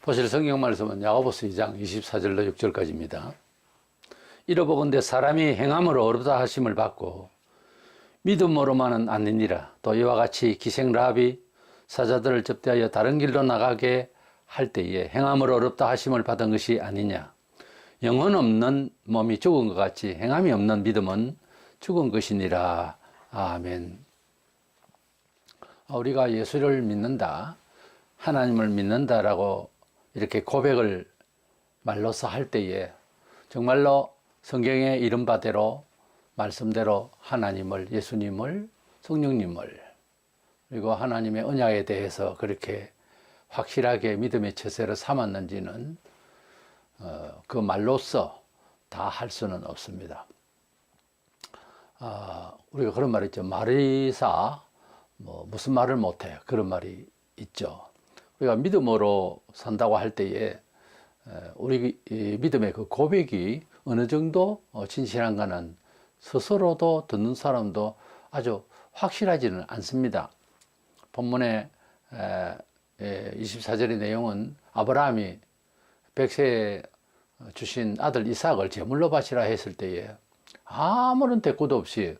보실 성경 말씀은 야고보서 2장 24절로 6절까지입니다. 이러보건대 사람이 행함으로 어렵다 하심을 받고 믿음으로만은 아니니라. 또 이와 같이 기생 라합이 사자들을 접대하여 다른 길로 나가게 할 때에 행함으로 어렵다 하심을 받은 것이 아니냐. 영혼 없는 몸이 죽은 것 같이 행함이 없는 믿음은 죽은 것이니라. 아멘. 우리가 예수를 믿는다, 하나님을 믿는다라고 이렇게 고백을 말로써 할 때에 정말로 성경에 이른 바대로 말씀대로 하나님을, 예수님을, 성령님을, 그리고 하나님의 언약에 대해서 그렇게 확실하게 믿음의 처세를 삼았는지는 그 말로써 다 할 수는 없습니다. 우리가 그런 말 있죠. 말의사 무슨 말을 못해, 그런 말이 있죠. 우리가 믿음으로 산다고 할 때에 우리 믿음의 그 고백이 어느 정도 진실한가는 스스로도 듣는 사람도 아주 확실하지는 않습니다. 본문의 24절의 내용은 아브라함이 백세에 주신 아들 이삭을 제물로 바치라 했을 때에 아무런 대꾸도 없이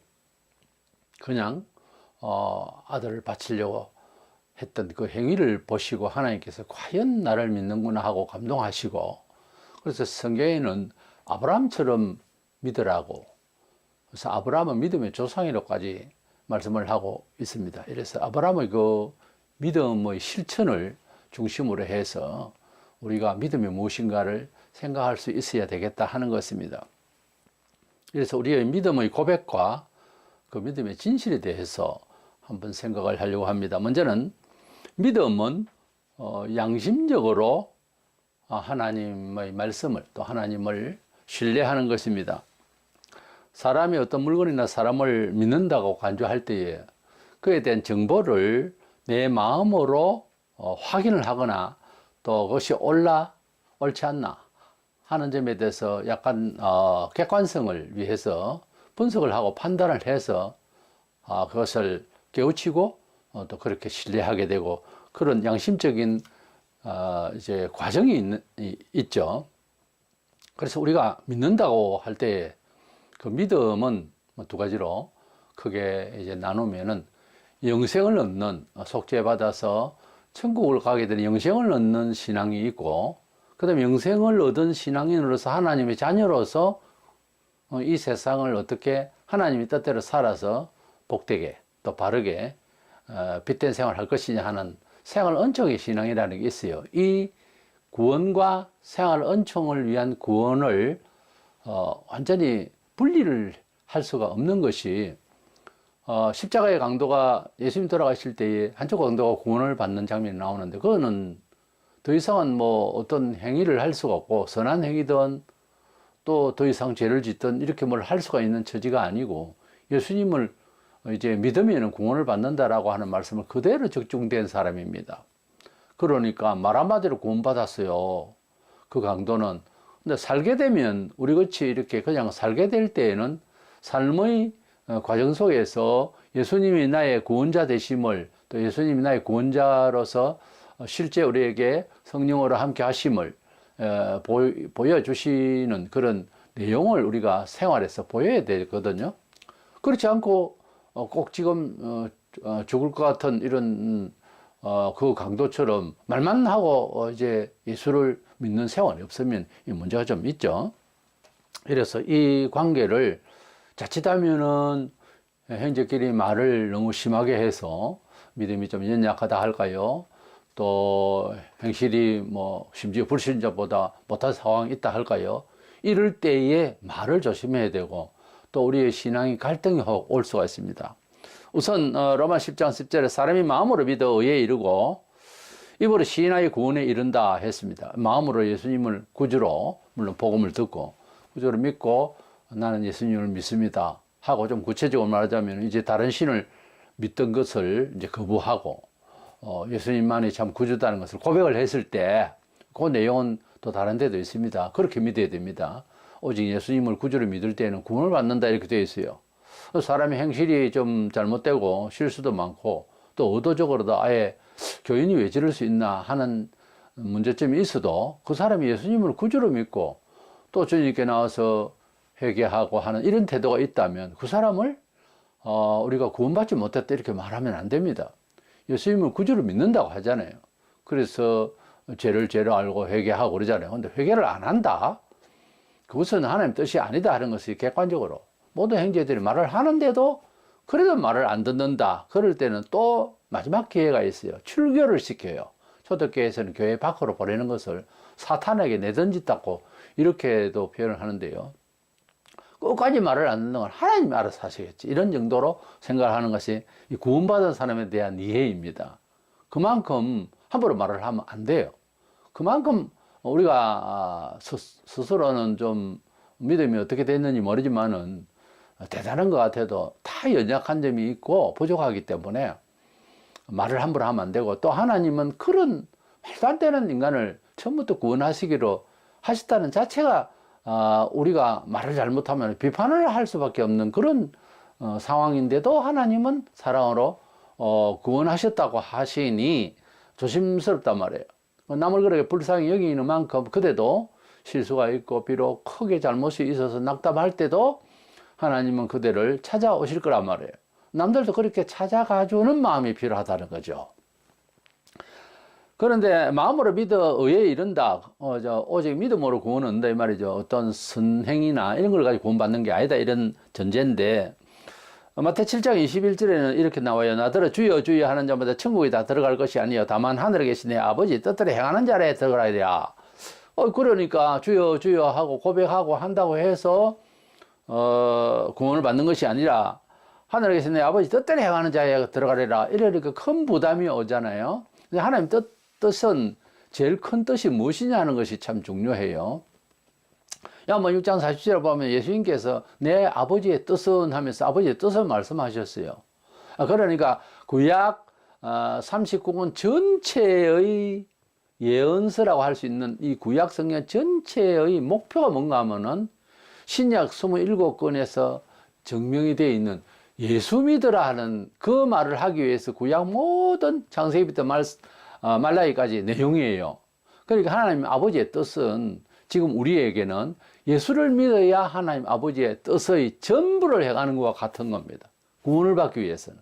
그냥 아들을 바치려고 했던 그 행위를 보시고 하나님께서 과연 나를 믿는구나 하고 감동하시고, 그래서 성경에는 아브라함처럼 믿으라고, 그래서 아브라함은 믿음의 조상이라고까지 말씀을 하고 있습니다. 이래서 아브라함의 그 믿음의 실천을 중심으로 해서 우리가 믿음이 무엇인가를 생각할 수 있어야 되겠다 하는 것입니다. 그래서 우리의 믿음의 고백과 그 믿음의 진실에 대해서 한번 생각을 하려고 합니다. 먼저는 믿음은 양심적으로 하나님의 말씀을, 또 하나님을 신뢰하는 것입니다. 사람이 어떤 물건이나 사람을 믿는다고 간주할 때에 그에 대한 정보를 내 마음으로 확인을 하거나 또 그것이 옳지 않나 하는 점에 대해서 약간 객관성을 위해서 분석을 하고 판단을 해서 그것을 깨우치고 또 그렇게 신뢰하게 되고, 그런 양심적인 이제 과정이 있죠. 그래서 우리가 믿는다고 할 때 그 믿음은 두 가지로 크게 이제 나누면은 영생을 얻는, 속죄받아서 천국을 가게 되는 영생을 얻는 신앙이 있고, 그 다음에 영생을 얻은 신앙인으로서 하나님의 자녀로서 이 세상을 어떻게 하나님의 뜻대로 살아서 복되게 또 바르게 빛된 생활을 할 것이냐 하는 생활 은총의 신앙이라는 게 있어요. 이 구원과 생활 은총을 위한 구원을 완전히 분리를 할 수가 없는 것이, 십자가의 강도가 예수님 돌아가실 때에 한쪽 강도가 구원을 받는 장면이 나오는데, 그거는 더 이상은 뭐 어떤 행위를 할 수가 없고, 선한 행위든 또 더 이상 죄를 짓든 이렇게 뭘 할 수가 있는 처지가 아니고, 예수님을 이제 믿으면 구원을 받는다라고 하는 말씀을 그대로 적중된 사람입니다. 그러니까 말 한마디로 구원받았어요, 그 강도는. 근데 살게 되면 우리같이 이렇게 그냥 살게 될 때에는 삶의 과정 속에서 예수님이 나의 구원자 되심을, 또 예수님이 나의 구원자로서 실제 우리에게 성령으로 함께 하심을 보여주시는 그런 내용을 우리가 생활에서 보여야 되거든요. 그렇지 않고 꼭 지금 죽을 것 같은 이런 그 강도처럼 말만 하고 이제 예수를 믿는 세월이 없으면 이 문제가 좀 있죠. 그래서 이 관계를 자칫하면은 형제끼리 말을 너무 심하게 해서 믿음이 좀 연약하다 할까요? 또 행실이 뭐 심지어 불신자보다 못한 상황이 있다 할까요? 이럴 때에 말을 조심해야 되고, 또 우리의 신앙이 갈등이 올 수가 있습니다. 우선 로마 10장 10절에 사람이 마음으로 믿어 의에 이르고 입으로 시인하여 구원에 이른다 했습니다. 마음으로 예수님을 구주로, 물론 복음을 듣고 구주로 믿고 나는 예수님을 믿습니다 하고, 좀 구체적으로 말하자면 이제 다른 신을 믿던 것을 이제 거부하고 예수님만이 참 구주다는 것을 고백을 했을 때, 그 내용은 또 다른 데도 있습니다. 그렇게 믿어야 됩니다. 오직 예수님을 구주로 믿을 때는 구원을 받는다 이렇게 되어 있어요. 사람의 행실이 좀 잘못되고 실수도 많고 또 의도적으로도 아예 교인이 왜 저럴 수 있나 하는 문제점이 있어도 그 사람이 예수님을 구주로 믿고 또 주님께 나와서 회개하고 하는 이런 태도가 있다면 그 사람을 우리가 구원받지 못했다 이렇게 말하면 안 됩니다. 예수님을 구주로 믿는다고 하잖아요. 그래서 죄를 알고 회개하고 그러잖아요. 근데 회개를 안 한다? 그것은 하나님 뜻이 아니다 하는 것이 객관적으로 모든 형제들이 말을 하는데도 그래도 말을 안 듣는다. 그럴 때는 또 마지막 기회가 있어요. 출교를 시켜요. 초대교회에서는 교회 밖으로 보내는 것을 사탄에게 내던졌다고 이렇게도 표현을 하는데요. 끝까지 말을 안 듣는 건 하나님이 알아서 하시겠지. 이런 정도로 생각하는 것이 이 구원받은 사람에 대한 이해입니다. 그만큼 함부로 말을 하면 안 돼요. 그만큼 우리가 스스로는 좀 믿음이 어떻게 됐는지 모르지만은 대단한 것 같아도 다 연약한 점이 있고 부족하기 때문에 말을 함부로 하면 안 되고, 또 하나님은 그런 말도 안 되는 인간을 처음부터 구원하시기로 하셨다는 자체가 우리가 말을 잘못하면 비판을 할 수밖에 없는 그런 상황인데도 하나님은 사랑으로 구원하셨다고 하시니 조심스럽단 말이에요. 남을 그렇게 불쌍히 여기는 만큼 그대도 실수가 있고 비록 크게 잘못이 있어서 낙담할 때도 하나님은 그대를 찾아오실 거란 말이에요. 남들도 그렇게 찾아가주는 마음이 필요하다는 거죠. 그런데 마음으로 믿어 의에 이른다. 오직 믿음으로 구원은 온다 이 말이죠. 어떤 선행이나 이런 걸 가지고 구원받는 게 아니다 이런 전제인데, 마태 7장 21절에는 이렇게 나와요. 나더러 주여 주여 하는 자마다 천국에 다 들어갈 것이 아니요 다만 하늘에 계신 내 아버지 뜻대로 행하는 자라에 들어가야 돼야. 그러니까 주여 주여 하고 고백하고 한다고 해서 구원을 받는 것이 아니라 하늘에 계신 내 아버지 뜻대로 행하는 자에 들어가리라. 이러니까 큰 부담이 오잖아요. 하나님 뜻은 제일 큰 뜻이 무엇이냐 하는 것이 참 중요해요. 야뭐 6장 40절에 보면 예수님께서 내 아버지의 뜻은 하면서 아버지의 뜻을 말씀하셨어요. 그러니까 구약 39권 전체의 예언서라고 할 수 있는 이 구약 성경 전체의 목표가 뭔가 하면은 신약 27권에서 증명이 되어 있는 예수 믿으라 하는 그 말을 하기 위해서 구약 모든 창세기부터 말라기까지 내용이에요. 그러니까 하나님 아버지의 뜻은 지금 우리에게는 예수를 믿어야 하나님 아버지의 뜻의 전부를 해가는 것과 같은 겁니다. 구원을 받기 위해서는.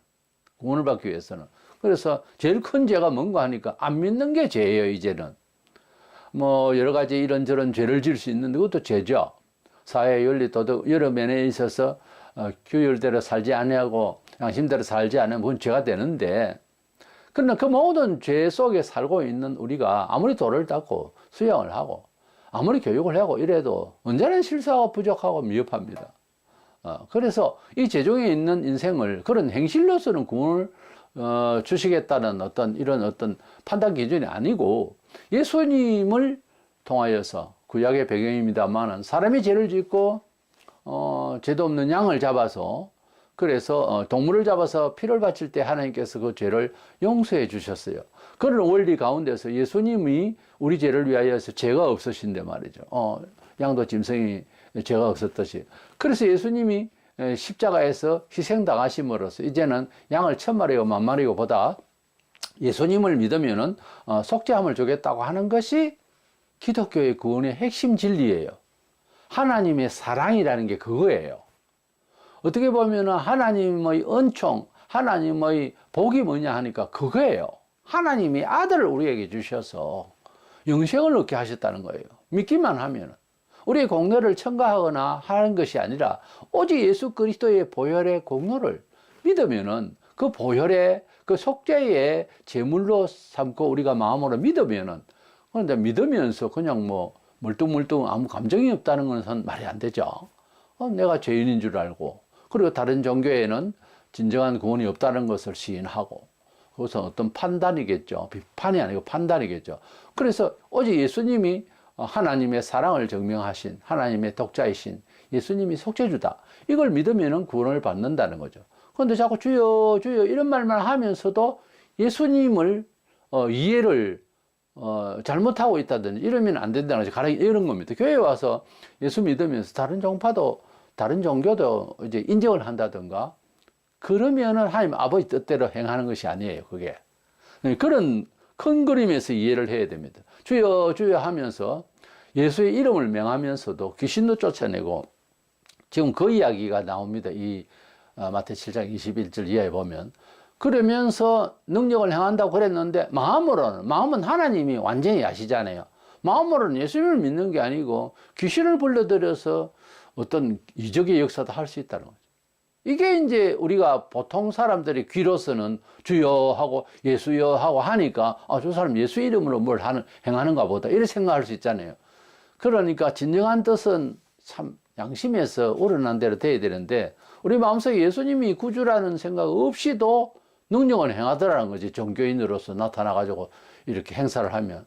구원을 받기 위해서는. 그래서 제일 큰 죄가 뭔가 하니까 안 믿는 게 죄예요, 이제는. 뭐 여러 가지 이런저런 죄를 지을 수 있는데 그것도 죄죠. 사회 윤리 도덕 여러 면에 있어서 규율대로 살지 아니하고 양심대로 살지 않으면 그건 죄가 되는데, 그러나 그 모든 죄 속에 살고 있는 우리가 아무리 도를 닦고 수양을 하고 아무리 교육을 하고 이래도 언제나 실수하고 부족하고 미흡합니다. 그래서 이 죄 중에 있는 인생을 그런 행실로서는 구원을 주시겠다는 어떤 판단 기준이 아니고, 예수님을 통하여서 구약의 배경입니다만은 사람이 죄를 짓고 죄도 없는 양을 잡아서, 그래서 동물을 잡아서 피를 바칠 때 하나님께서 그 죄를 용서해 주셨어요. 그런 원리 가운데서 예수님이 우리 죄를 위하여서 죄가 없으신데 말이죠. 양도 짐승이 죄가 없었듯이. 그래서 예수님이 십자가에서 희생당하심으로써 이제는 양을 1000마리고 10,000마리고 보다 예수님을 믿으면은 속죄함을 주겠다고 하는 것이 기독교의 구원의 핵심 진리예요. 하나님의 사랑이라는 게 그거예요. 어떻게 보면 하나님의 은총, 하나님의 복이 뭐냐 하니까 그거예요. 하나님이 아들을 우리에게 주셔서 영생을 얻게 하셨다는 거예요. 믿기만 하면. 우리의 공로를 첨가하거나 하는 것이 아니라 오직 예수 그리스도의 보혈의 공로를 믿으면은 그 보혈의 그 속죄의 제물로 삼고 우리가 마음으로 믿으면은, 그런데 믿으면서 그냥 뭐 멀뚱멀뚱 아무 감정이 없다는 것은 말이 안 되죠. 내가 죄인인 줄 알고, 그리고 다른 종교에는 진정한 구원이 없다는 것을 시인하고, 그것은 어떤 판단이겠죠. 비판이 아니고 판단이겠죠. 그래서 오직 예수님이 하나님의 사랑을 증명하신 하나님의 독자이신 예수님이 속죄주다, 이걸 믿으면 구원을 받는다는 거죠. 그런데 자꾸 주여 주여 이런 말만 하면서도 예수님을 이해를 잘못하고 있다든지 이러면 안 된다는 거죠. 이런 겁니다. 교회에 와서 예수 믿으면서 다른 종파도 다른 종교도 이제 인정을 한다든가 그러면은 하나님 아버지 뜻대로 행하는 것이 아니에요. 그게 그런 큰 그림에서 이해를 해야 됩니다. 주여 주여 하면서 예수의 이름을 명하면서도 귀신도 쫓아내고, 지금 그 이야기가 나옵니다. 이 마태 7장 21절 이하에 보면. 그러면서 능력을 행한다고 그랬는데, 마음은 하나님이 완전히 아시잖아요. 마음으로는 예수님을 믿는 게 아니고 귀신을 불러들여서 어떤 이적의 역사도 할 수 있다는 거죠. 이게 이제 우리가 보통 사람들이 귀로서는 주여 하고 예수여 하고 하니까, 저 사람 예수 이름으로 행하는가 보다, 이렇게 생각할 수 있잖아요. 그러니까 진정한 뜻은 참 양심에서 우러난 대로 돼야 되는데, 우리 마음속에 예수님이 구주라는 생각 없이도 능력을 행하더라는 거지. 종교인으로서 나타나가지고 이렇게 행사를 하면.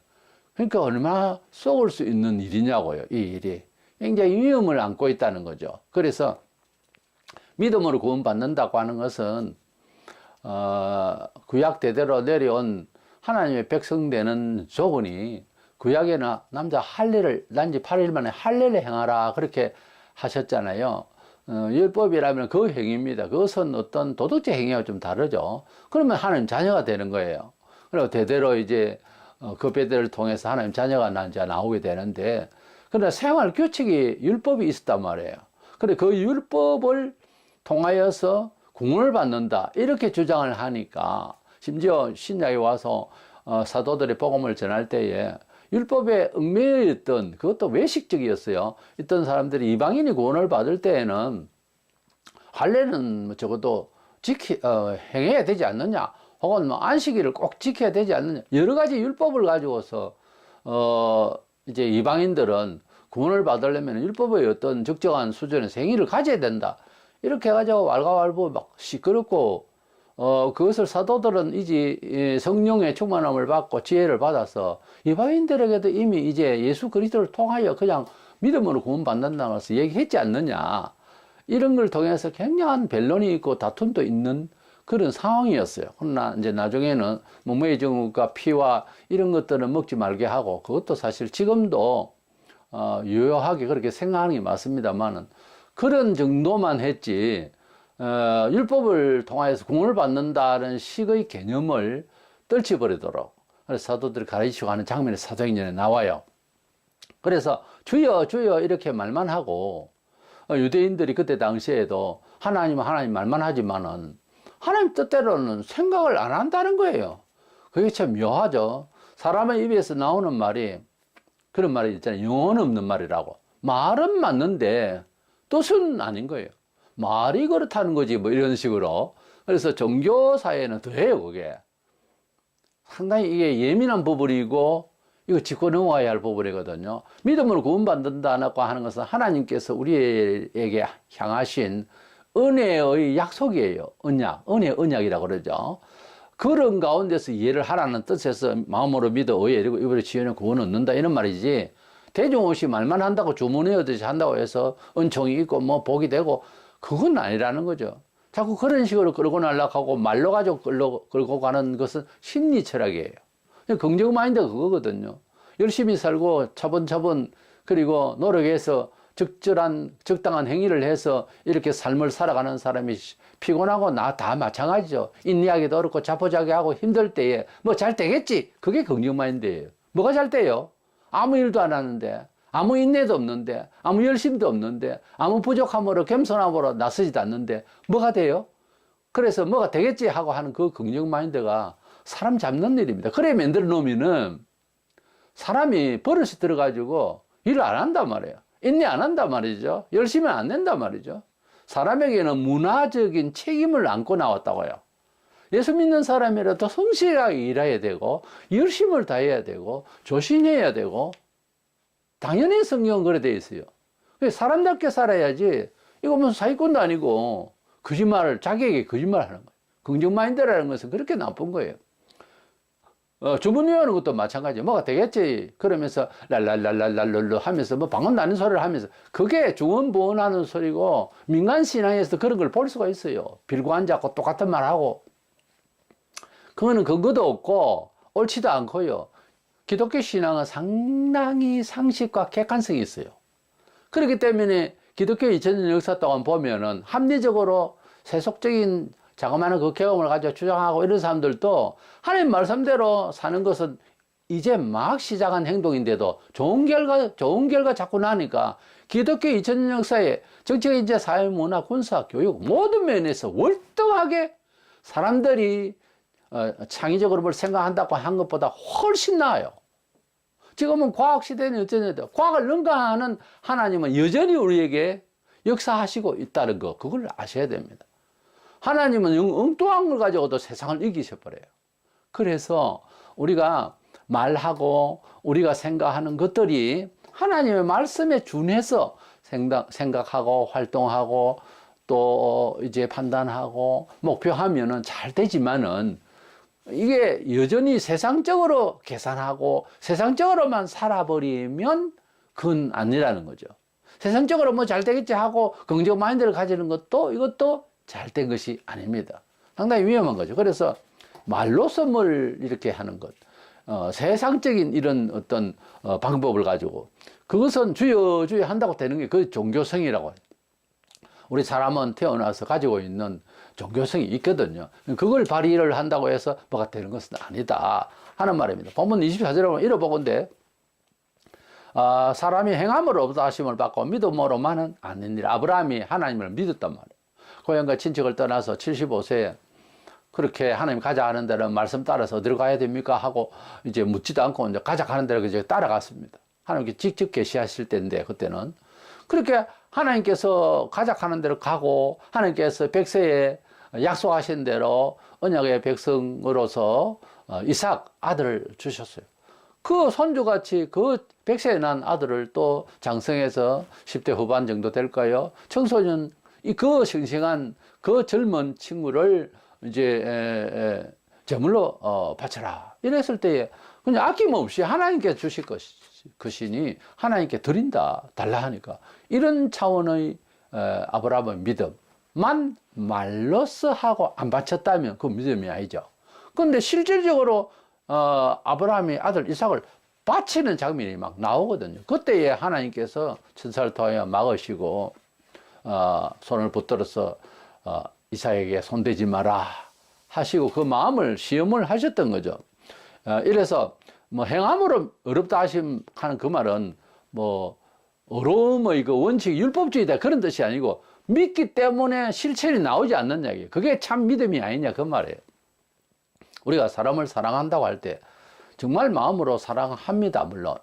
그러니까 얼마나 속을 수 있는 일이냐고요. 이 일이 굉장히 위험을 안고 있다는 거죠. 그래서 믿음으로 구원받는다고 하는 것은 구약 대대로 내려온 하나님의 백성 되는 조건이, 구약에는 남자 할례를 난지 8일 만에 할례를 행하라 그렇게 하셨잖아요. 율법이라면 그 행위입니다. 그것은 어떤 도덕적 행위와 좀 다르죠. 그러면 하나님 자녀가 되는 거예요. 그리고 대대로 이제 그 배대를 통해서 하나님 자녀가 나오게 되는데, 그러나 생활 규칙이 율법이 있었단 말이에요. 그래 그 율법을 통하여서 구원을 받는다 이렇게 주장을 하니까, 심지어 신약에 와서 사도들이 복음을 전할 때에 율법에 얽매여 있던, 그것도 외식적이었어요. 있던 사람들이 이방인이 구원을 받을 때에는 할례는 적어도 행해야 되지 않느냐, 혹은 안식일을 꼭 지켜야 되지 않느냐, 여러 가지 율법을 가지고서 이제 이방인들은 구원을 받으려면 율법의 어떤 적정한 수준의 행위를 가져야 된다, 이렇게 해가지고 왈가왈부 막 시끄럽고, 그것을 사도들은 이제 성령의 충만함을 받고 지혜를 받아서 이방인들에게도 이미 이제 예수 그리스도를 통하여 그냥 믿음으로 구원받는다는 것을 얘기했지 않느냐, 이런 걸 통해서 굉장한 변론이 있고 다툼도 있는 그런 상황이었어요. 그러나 이제 나중에는 몸의 증후과 피와 이런 것들은 먹지 말게 하고, 그것도 사실 지금도 유효하게 그렇게 생각하는 게 맞습니다만은, 그런 정도만 했지, 율법을 통하여서 구원을 받는다는 식의 개념을 떨쳐버리도록 그래서 사도들이 가르치고 하는 장면이 사도행전에 나와요. 그래서 주여 주여 이렇게 말만 하고, 유대인들이 그때 당시에도 하나님 말만 하지만은 하나님 뜻대로는 생각을 안 한다는 거예요. 그게 참 묘하죠. 사람의 입에서 나오는 말이, 그런 말이 있잖아요. 영혼 없는 말이라고. 말은 맞는데 뜻은 아닌 거예요. 말이 그렇다는 거지 뭐 이런 식으로. 그래서 종교사회는 더해요. 그게 상당히 이게 예민한 부분이고, 이거 짚고 넘어가야 할 부분이거든요. 믿음으로 구원받는다고 하는 것은 하나님께서 우리에게 향하신 은혜의 약속이에요. 언약이라고 그러죠. 그런 가운데서 이해를 하라는 뜻에서 마음으로 믿어 의에 이르고 입으로 지으면 구원 얻는다 이런 말이지, 대중 없이 말만 한다고 주문해오듯이 한다고 해서 은총이 있고 뭐 복이 되고, 그건 아니라는 거죠. 자꾸 그런 식으로 끌고 날락하고 말로 가지고 끌고 가는 것은 심리 철학이에요. 긍정 마인드가 그거거든요. 열심히 살고 차분차분, 그리고 노력해서 적당한 행위를 해서 이렇게 삶을 살아가는 사람이 피곤하고 나 다 마찬가지죠. 인내하기도 어렵고 자포자기하고 힘들 때에 뭐 잘 되겠지, 그게 긍정 마인드예요. 뭐가 잘 돼요? 아무 일도 안 하는데, 아무 인내도 없는데, 아무 열심도 없는데, 아무 부족함으로 겸손함으로 나서지도 않는데 뭐가 돼요? 그래서 뭐가 되겠지 하고 하는 그 긍정 마인드가 사람 잡는 일입니다. 그래 만들어 놓으면은 사람이 버릇이 들어가지고 일을 안 한단 말이에요. 인내 안 한단 말이죠. 열심히 안 낸단 말이죠. 사람에게는 문화적인 책임을 안고 나왔다고요. 예수 믿는 사람이라도 성실하게 일해야 되고, 열심을 다해야 되고, 조심해야 되고, 당연히 성경은 그래 돼 있어요. 사람답게 살아야지, 이거 무슨 사기꾼도 아니고 자기에게 거짓말 하는 거예요. 긍정 마인드라는 것은 그렇게 나쁜 거예요. 주문 외우는 것도 마찬가지예요. 뭐가 되겠지 그러면서 랄랄랄랄랄랄 하면서 뭐 방언 나는 소리를 하면서, 그게 중언부언하는 소리고, 민간 신앙에서 그런 걸 볼 수가 있어요. 빌고 앉았고 똑같은 말 하고, 그거는 근거도 없고 옳지도 않고요. 기독교 신앙은 상당히 상식과 객관성이 있어요. 그렇기 때문에 기독교 2000년 역사 동안 보면은 합리적으로 세속적인 자그마한 그 경험을 가지고 주장하고 이런 사람들도 하나님 말씀대로 사는 것은 이제 막 시작한 행동인데도 좋은 결과 자꾸 나니까 기독교 2000년 역사에 정치적 인재, 사회, 문화, 군사, 교육 모든 면에서 월등하게 사람들이 창의적으로 뭘 생각한다고 한 것보다 훨씬 나아요. 지금은 과학 시대는 어쩌냐도 과학을 능가하는 하나님은 여전히 우리에게 역사하시고 있다는 거, 그걸 아셔야 됩니다. 하나님은 엉뚱한 걸 가지고도 세상을 이기셔버려요. 그래서 우리가 말하고 우리가 생각하는 것들이 하나님의 말씀에 준해서 생각하고 활동하고 또 이제 판단하고 목표하면은 잘 되지만은 이게 여전히 세상적으로 계산하고 세상적으로만 살아버리면 그건 아니라는 거죠. 세상적으로 뭐 잘 되겠지 하고 긍정 마인드를 가지는 것도 이것도 잘 된 것이 아닙니다. 상당히 위험한 거죠. 그래서 말로써 뭘 이렇게 하는 것, 세상적인 이런 어떤 방법을 가지고 그것은 주여 주여 한다고 되는 게 그 종교성이라고 해요. 우리 사람은 태어나서 가지고 있는 종교성이 있거든요. 그걸 발휘를 한다고 해서 뭐가 되는 것은 아니다 하는 말입니다. 본문 24절에 보면 이러보건대 사람이 행함으로 없다 하심을 받고 믿음으로만은 아니니라. 아브라함이 하나님을 믿었단 말이에요. 고향과 친척을 떠나서 75세에 그렇게 하나님 가자 하는 데는 말씀 따라서 어디로 가야 됩니까 하고 이제 묻지도 않고 이제 가자 하는 데로 이제 따라갔습니다. 하나님께 직접 계시하실 때인데 그때는 그렇게 하나님께서 가자 하는 대로 가고 하나님께서 백세에 약속하신 대로 언약의 백성으로서 이삭 아들을 주셨어요. 그 손주같이 그 백세에 난 아들을 또 장성해서 10대 후반 정도 될까요? 청소년 그 싱싱한 그 젊은 친구를 이제 제물로 바쳐라 이랬을 때에 그냥 아낌없이 하나님께 주실 것이니 하나님께 드린다 달라 하니까 이런 차원의 아브라함의 믿음만 말로써 하고 안 바쳤다면 그 믿음이 아니죠. 그런데 실질적으로 아브라함이 아들 이삭을 바치는 장면이 막 나오거든요. 그때에 하나님께서 천사를 통하여 막으시고 손을 붙들어서 이삭에게 손대지 마라 하시고 그 마음을 시험을 하셨던 거죠. 이래서 뭐 행함으로 어렵다 하는 그 말은 뭐 어려움의 그 원칙 율법주의다 그런 뜻이 아니고 믿기 때문에 실천이 나오지 않는 이야기예요. 그게 참 믿음이 아니냐 그 말이에요. 우리가 사람을 사랑한다고 할 때 정말 마음으로 사랑합니다 물론.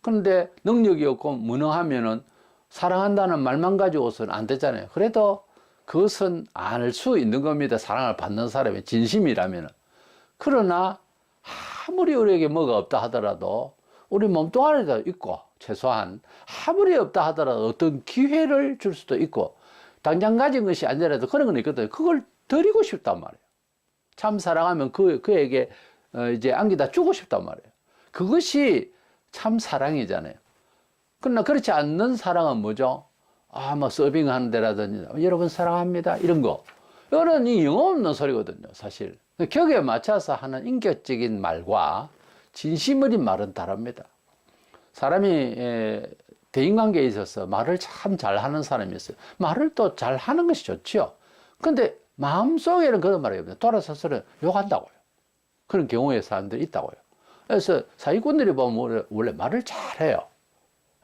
그런데 능력이 없고 무능하면은 사랑한다는 말만 가지고서는 안 되잖아요. 그래도 그것은 알 수 있는 겁니다. 사랑을 받는 사람의 진심이라면. 그러나 아무리 우리에게 뭐가 없다 하더라도 우리 몸뚱아리도 있고 최소한 아무리 없다 하더라도 어떤 기회를 줄 수도 있고 당장 가진 것이 아니라도 그런 건 있거든요. 그걸 드리고 싶단 말이에요. 참 사랑하면 그에게 이제 안기다 주고 싶단 말이에요. 그것이 참 사랑이잖아요. 그러나 그렇지 않는 사랑은 뭐죠? 뭐 서빙하는 데라든지 여러분 사랑합니다 이런 거 이거는 이 영혼 없는 소리거든요. 사실 격에 맞춰서 하는 인격적인 말과 진심 어린 말은 다릅니다. 사람이 대인관계에 있어서 말을 참 잘하는 사람이 있어요. 말을 또 잘하는 것이 좋지요. 근데 마음속에는 그런 말이에요. 돌아서서는 욕한다고요. 그런 경우의 사람들이 있다고요. 그래서 사기꾼들이 보면 원래 말을 잘해요.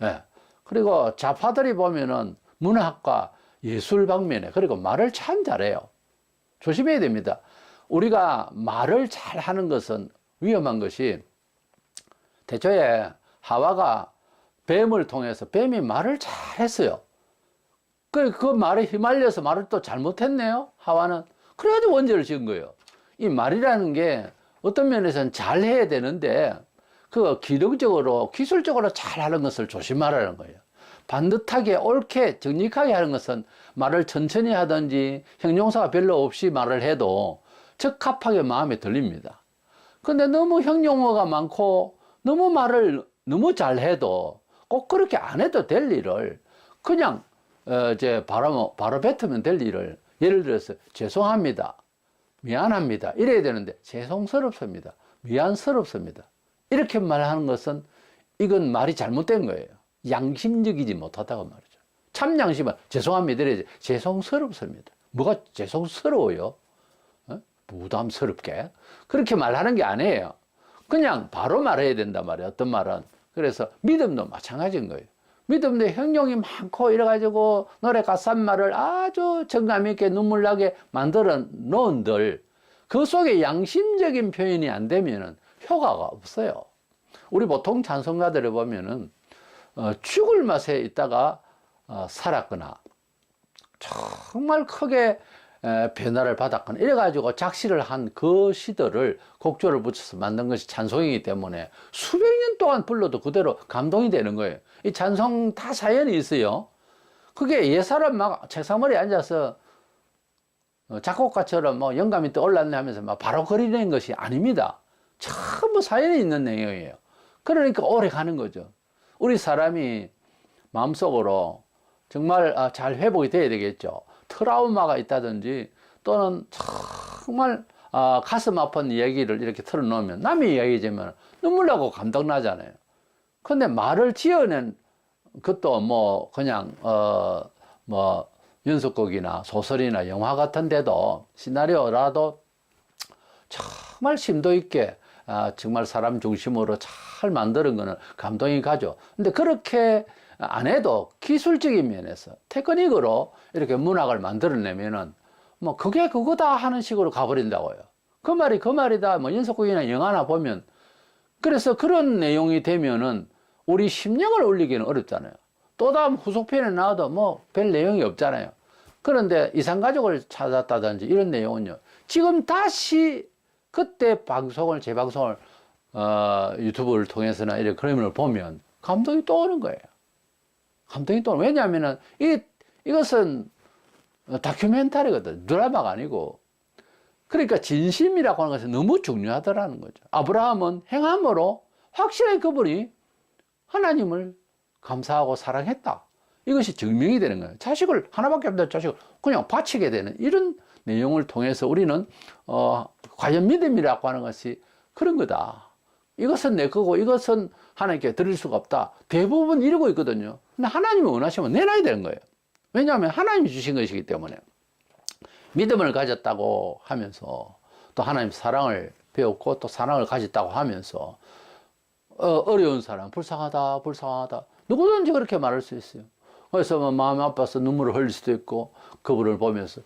예. 그리고 좌파들이 보면은 문학과 예술 방면에 그리고 말을 참 잘해요. 조심해야 됩니다. 우리가 말을 잘하는 것은 위험한 것이 대초에 하와가 뱀을 통해서 뱀이 말을 잘했어요. 그 말에 휘말려서 말을 또 잘못했네요. 하와는. 그래가지고 원죄를 지은 거예요. 이 말이라는 게 어떤 면에서는 잘해야 되는데 그 기능적으로 기술적으로 잘하는 것을 조심하라는 거예요. 반듯하게 옳게 정직하게 하는 것은 말을 천천히 하든지 형용사가 별로 없이 말을 해도 적합하게 마음에 들립니다. 근데 너무 형용어가 많고 너무 말을 너무 잘해도 꼭 그렇게 안 해도 될 일을 그냥 이제 바로 뱉으면 될 일을 예를 들어서 죄송합니다, 미안합니다 이래야 되는데 죄송스럽습니다, 미안스럽습니다 이렇게 말하는 것은 이건 말이 잘못된 거예요. 양심적이지 못하다고 말이죠. 참 양심은 죄송합니다 이래야지 죄송스럽습니다. 뭐가 죄송스러워요? 부담스럽게 그렇게 말하는 게 아니에요. 그냥 바로 말해야 된단 말이에요. 어떤 말은. 그래서 믿음도 마찬가지인 거예요. 믿음도 형용이 많고 이래가지고 노래 가사말을 아주 정감 있게 눈물 나게 만들어 놓은들 그 속에 양심적인 표현이 안 되면은 효과가 없어요. 우리 보통 찬송가들을 보면은 죽을 맛에 있다가 살았거나 정말 크게 변화를 받았거나 이래가지고 작시를 한 그 시들을 곡조를 붙여서 만든 것이 찬송이기 때문에 수백 년 동안 불러도 그대로 감동이 되는 거예요. 이 찬송 다 사연이 있어요. 그게 옛사람 막 책상머리에 앉아서 작곡가처럼 뭐 영감이 떠올랐네 하면서 막 바로 그리는 것이 아닙니다. 전부 사연이 있는 내용이에요. 그러니까 오래 가는 거죠. 우리 사람이 마음속으로 정말 잘 회복이 돼야 되겠죠. 트라우마가 있다든지 또는 정말 가슴 아픈 얘기를 이렇게 틀어놓으면 남의 이야기지만 눈물 나고 감동 나잖아요. 근데 말을 지어낸 그것도 뭐 그냥 뭐 연속곡이나 소설이나 영화 같은데도 시나리오라도 정말 심도 있게 정말 사람 중심으로 잘 만드는 거는 감동이 가죠. 근데 그렇게 안 해도 기술적인 면에서 테크닉으로 이렇게 문학을 만들어내면은 뭐 그게 그거다 하는 식으로 가버린다고요. 그 말이 그 말이다. 뭐 연속곡이나 영화나 보면 그래서 그런 내용이 되면은 우리 심령을 울리기는 어렵잖아요. 또 다음 후속편에 나와도 뭐 별 내용이 없잖아요. 그런데 이산가족을 찾았다든지 이런 내용은요. 지금 다시 그때 방송을 재방송을 유튜브를 통해서나 이런 그림을 보면 감동이 또 오는 거예요. 감동이 또 왜냐하면은 이것은 다큐멘터리거든. 드라마가 아니고. 그러니까 진심이라고 하는 것은 너무 중요하더라는 거죠. 아브라함은 행함으로 확실하게 그분이 하나님을 감사하고 사랑했다. 이것이 증명이 되는 거예요. 자식을 하나밖에 없는 자식을 그냥 바치게 되는 이런 내용을 통해서 우리는 과연 믿음이라고 하는 것이 그런 거다. 이것은 내 거고 이것은 하나님께 드릴 수가 없다. 대부분 이러고 있거든요. 근데 하나님이 원하시면 내놔야 되는 거예요. 왜냐하면 하나님이 주신 것이기 때문에. 믿음을 가졌다고 하면서 또 하나님 사랑을 배웠고 또 사랑을 가졌다고 하면서 어려운 사람 불쌍하다 불쌍하다 누구든지 그렇게 말할 수 있어요. 그래서 뭐 마음이 아파서 눈물을 흘릴 수도 있고 그분을 보면서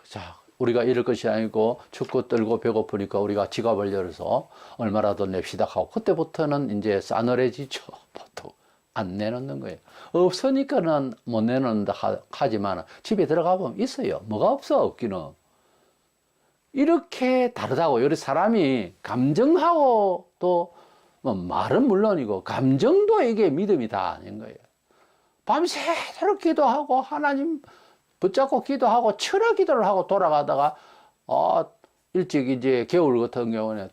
자 우리가 이럴 것이 아니고 춥고 떨고 배고프니까 우리가 지갑을 열어서 얼마라도 냅시다 하고 그때부터는 이제 싸늘해지죠. 보통 안 내놓는 거예요. 없으니까는 못 내놓는다 하지만 집에 들어가 보면 있어요. 뭐가 없어 없기는. 이렇게 다르다고. 우리 사람이 감정하고 또 뭐 말은 물론이고 감정도 이게 믿음이 다 아닌 거예요. 밤새도록 기도하고 하나님 붙잡고 기도하고 철학 기도를 하고 돌아가다가 일찍 이제 겨울 같은 경우는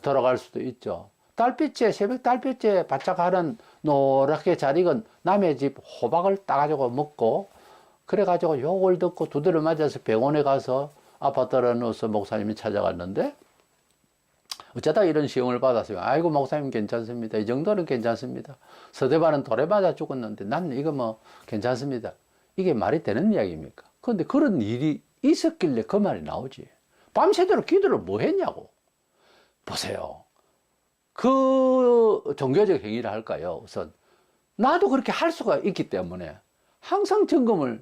돌아갈 수도 있죠. 달빛에 새벽 달빛에 바짝 하는 노랗게 잘 익은 남의 집 호박을 따가지고 먹고 그래가지고 욕을 듣고 두드려 맞아서 병원에 가서 아파트를 누워서 목사님이 찾아갔는데 어쩌다 이런 시험을 받았어요. 아이고 목사님 괜찮습니다. 이 정도는 괜찮습니다. 서대반은 돌에 맞아 죽었는데 나는 이거 뭐 괜찮습니다. 이게 말이 되는 이야기입니까? 그런데 그런 일이 있었길래 그 말이 나오지. 밤새도록 기도를 뭐 했냐고. 보세요. 그 종교적 행위를 할까요? 우선 나도 그렇게 할 수가 있기 때문에 항상 점검을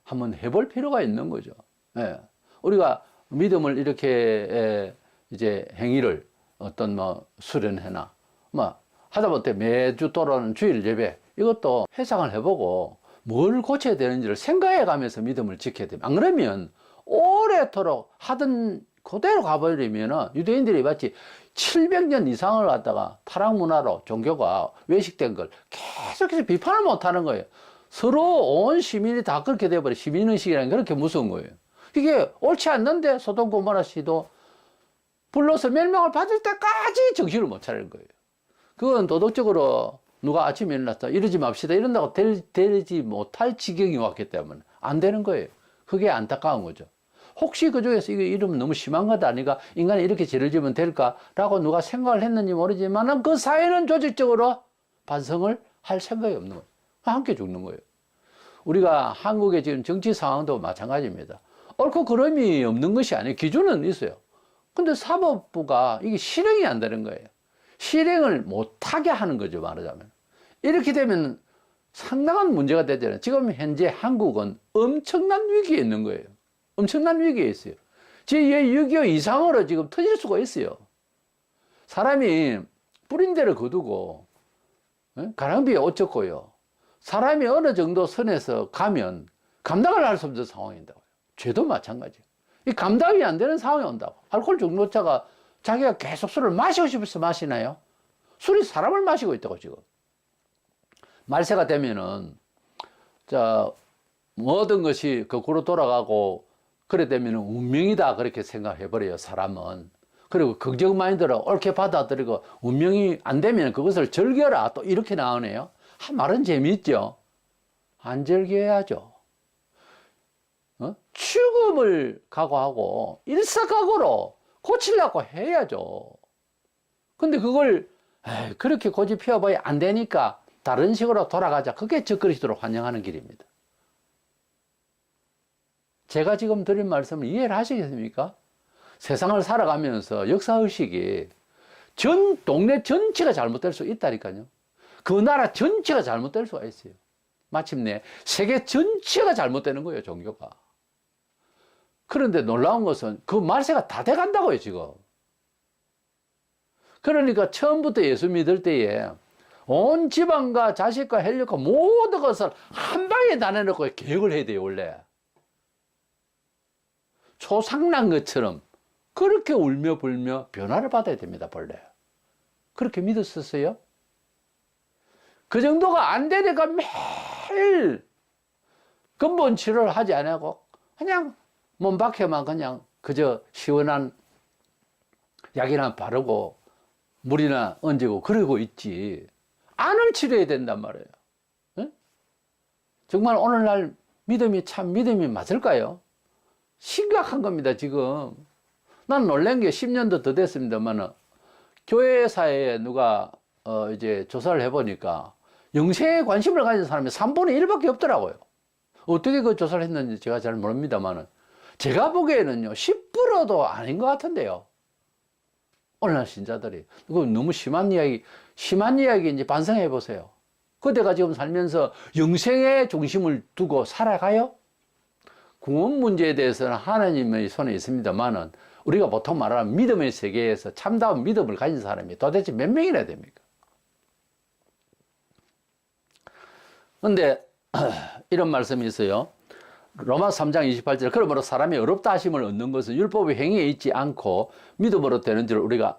한번 해볼 필요가 있는 거죠. 예. 우리가 믿음을 이렇게 이제 행위를 어떤 뭐 수련회나 뭐 하다못해 매주 돌아오는 주일 예배 이것도 회상을 해보고 뭘 고쳐야 되는지를 생각해 가면서 믿음을 지켜야 됩니다. 안 그러면 오래도록 하던 그대로 가버리면은 유대인들이 마치 700년 이상을 갖다가 타락 문화로 종교가 외식된 걸 계속해서 비판을 못 하는 거예요. 서로 온 시민이 다 그렇게 돼버려. 시민의식이라는 게 그렇게 무서운 거예요. 이게 옳지 않는데 소돔 고모라 씨도 불러서 멸망을 받을 때까지 정신을 못 차리는 거예요. 그건 도덕적으로 누가 아침에 일어났다 이러지 맙시다 이런다고 되지 못할 지경이 왔기 때문에 안 되는 거예요. 그게 안타까운 거죠. 혹시 그 중에서 이거 이러면 너무 심한 것 아닌가? 인간이 이렇게 죄를 지면 될까라고 누가 생각을 했는지 모르지만 그 사회는 조직적으로 반성을 할 생각이 없는 거예요. 함께 죽는 거예요. 우리가 한국의 지금 정치 상황도 마찬가지입니다. 옳고 그름이 없는 것이 아니에요. 기준은 있어요. 근데 사법부가 이게 실행이 안 되는 거예요. 실행을 못하게 하는 거죠, 말하자면. 이렇게 되면 상당한 문제가 되잖아요. 지금 현재 한국은 엄청난 위기에 있는 거예요. 엄청난 위기에 있어요. 제6.25 이상으로 지금 터질 수가 있어요. 사람이 뿌린 대로 거두고, 가랑비에 옷 젖고요. 사람이 어느 정도 선에서 가면 감당을 할 수 없는 상황인다고요. 죄도 마찬가지예요. 이 감당이 안 되는 상황이 온다고. 알코올 중독자가 자기가 계속 술을 마시고 싶어서 마시나요? 술이 사람을 마시고 있다고, 지금. 말세가 되면은, 모든 것이 거꾸로 돌아가고, 그래 되면은 운명이다, 그렇게 생각해버려요, 사람은. 그리고 긍정 마인드로 옳게 받아들이고, 운명이 안 되면 그것을 즐겨라, 또 이렇게 나오네요. 말은 재미있죠? 안 즐겨야죠. 죽음을 각오하고, 일사각오로 고치려고 해야죠. 근데 그걸, 그렇게 고집 피워봐야 안 되니까, 다른 식으로 돌아가자. 그게 적그리스도로 환영하는 길입니다. 제가 지금 드린 말씀을 이해를 하시겠습니까? 세상을 살아가면서 역사의식이 전 동네 전체가 잘못될 수 있다니까요. 그 나라 전체가 잘못될 수가 있어요. 마침내 세계 전체가 잘못되는 거예요, 종교가. 그런데 놀라운 것은 그 말세가 다 돼간다고요, 지금. 그러니까 처음부터 예수 믿을 때에 온 집안과 자식과 헬력과 모든 것을 한 방에 다 내놓고 계획을 해야 돼요, 원래. 초상난 것처럼 그렇게 울며 불며 변화를 받아야 됩니다, 본래. 그렇게 믿었었어요? 그 정도가 안 되니까 매일 근본 치료를 하지 않고 그냥 몸 밖에만 그냥 그저 시원한 약이나 바르고 물이나 얹고 그러고 있지. 안을 치료해야 된단 말이에요. 응? 정말 오늘날 믿음이 참 믿음이 맞을까요? 심각한 겁니다, 지금. 난 놀란 게 10년도 더 됐습니다만, 교회사에 누가, 이제 조사를 해보니까, 영생에 관심을 가진 사람이 3분의 1밖에 없더라고요. 어떻게 그 조사를 했는지 제가 잘 모릅니다만, 제가 보기에는요, 10%도 아닌 것 같은데요. 오늘날 신자들이. 그거 너무 심한 이야기 이제 반성해 보세요. 그대가 지금 살면서 영생의 중심을 두고 살아가요? 구원 문제에 대해서는 하나님의 손에 있습니다만은 우리가 보통 말하는 믿음의 세계에서 참다운 믿음을 가진 사람이 도대체 몇 명이나 됩니까? 근데 이런 말씀이 있어요. 로마 3장 28절 그러므로 사람이 어렵다 하심을 얻는 것은 율법의 행위에 있지 않고 믿음으로 되는 줄 우리가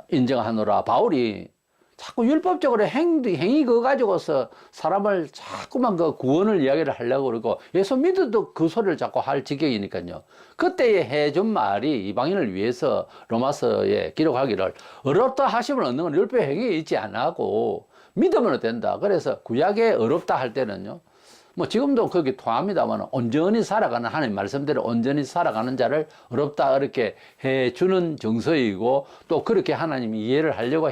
인정하노라. 바울이 자꾸 율법적으로 행위 그거 가지고서 사람을 자꾸만 그 구원을 이야기를 하려고 그러고 예수 믿어도 그 소리를 자꾸 할 지경이니까요. 그때에 해준 말이 이방인을 위해서 로마서에 기록하기를 어렵다 하심을 얻는 건 율법의 행위에 있지 않고 믿음으로 된다. 그래서 구약에 어렵다 할 때는요. 뭐 지금도 거기 토합니다만 온전히 살아가는 하나님 말씀대로 온전히 살아가는 자를 어렵다 이렇게 해주는 정서이고 또 그렇게 하나님이 이해를 하려고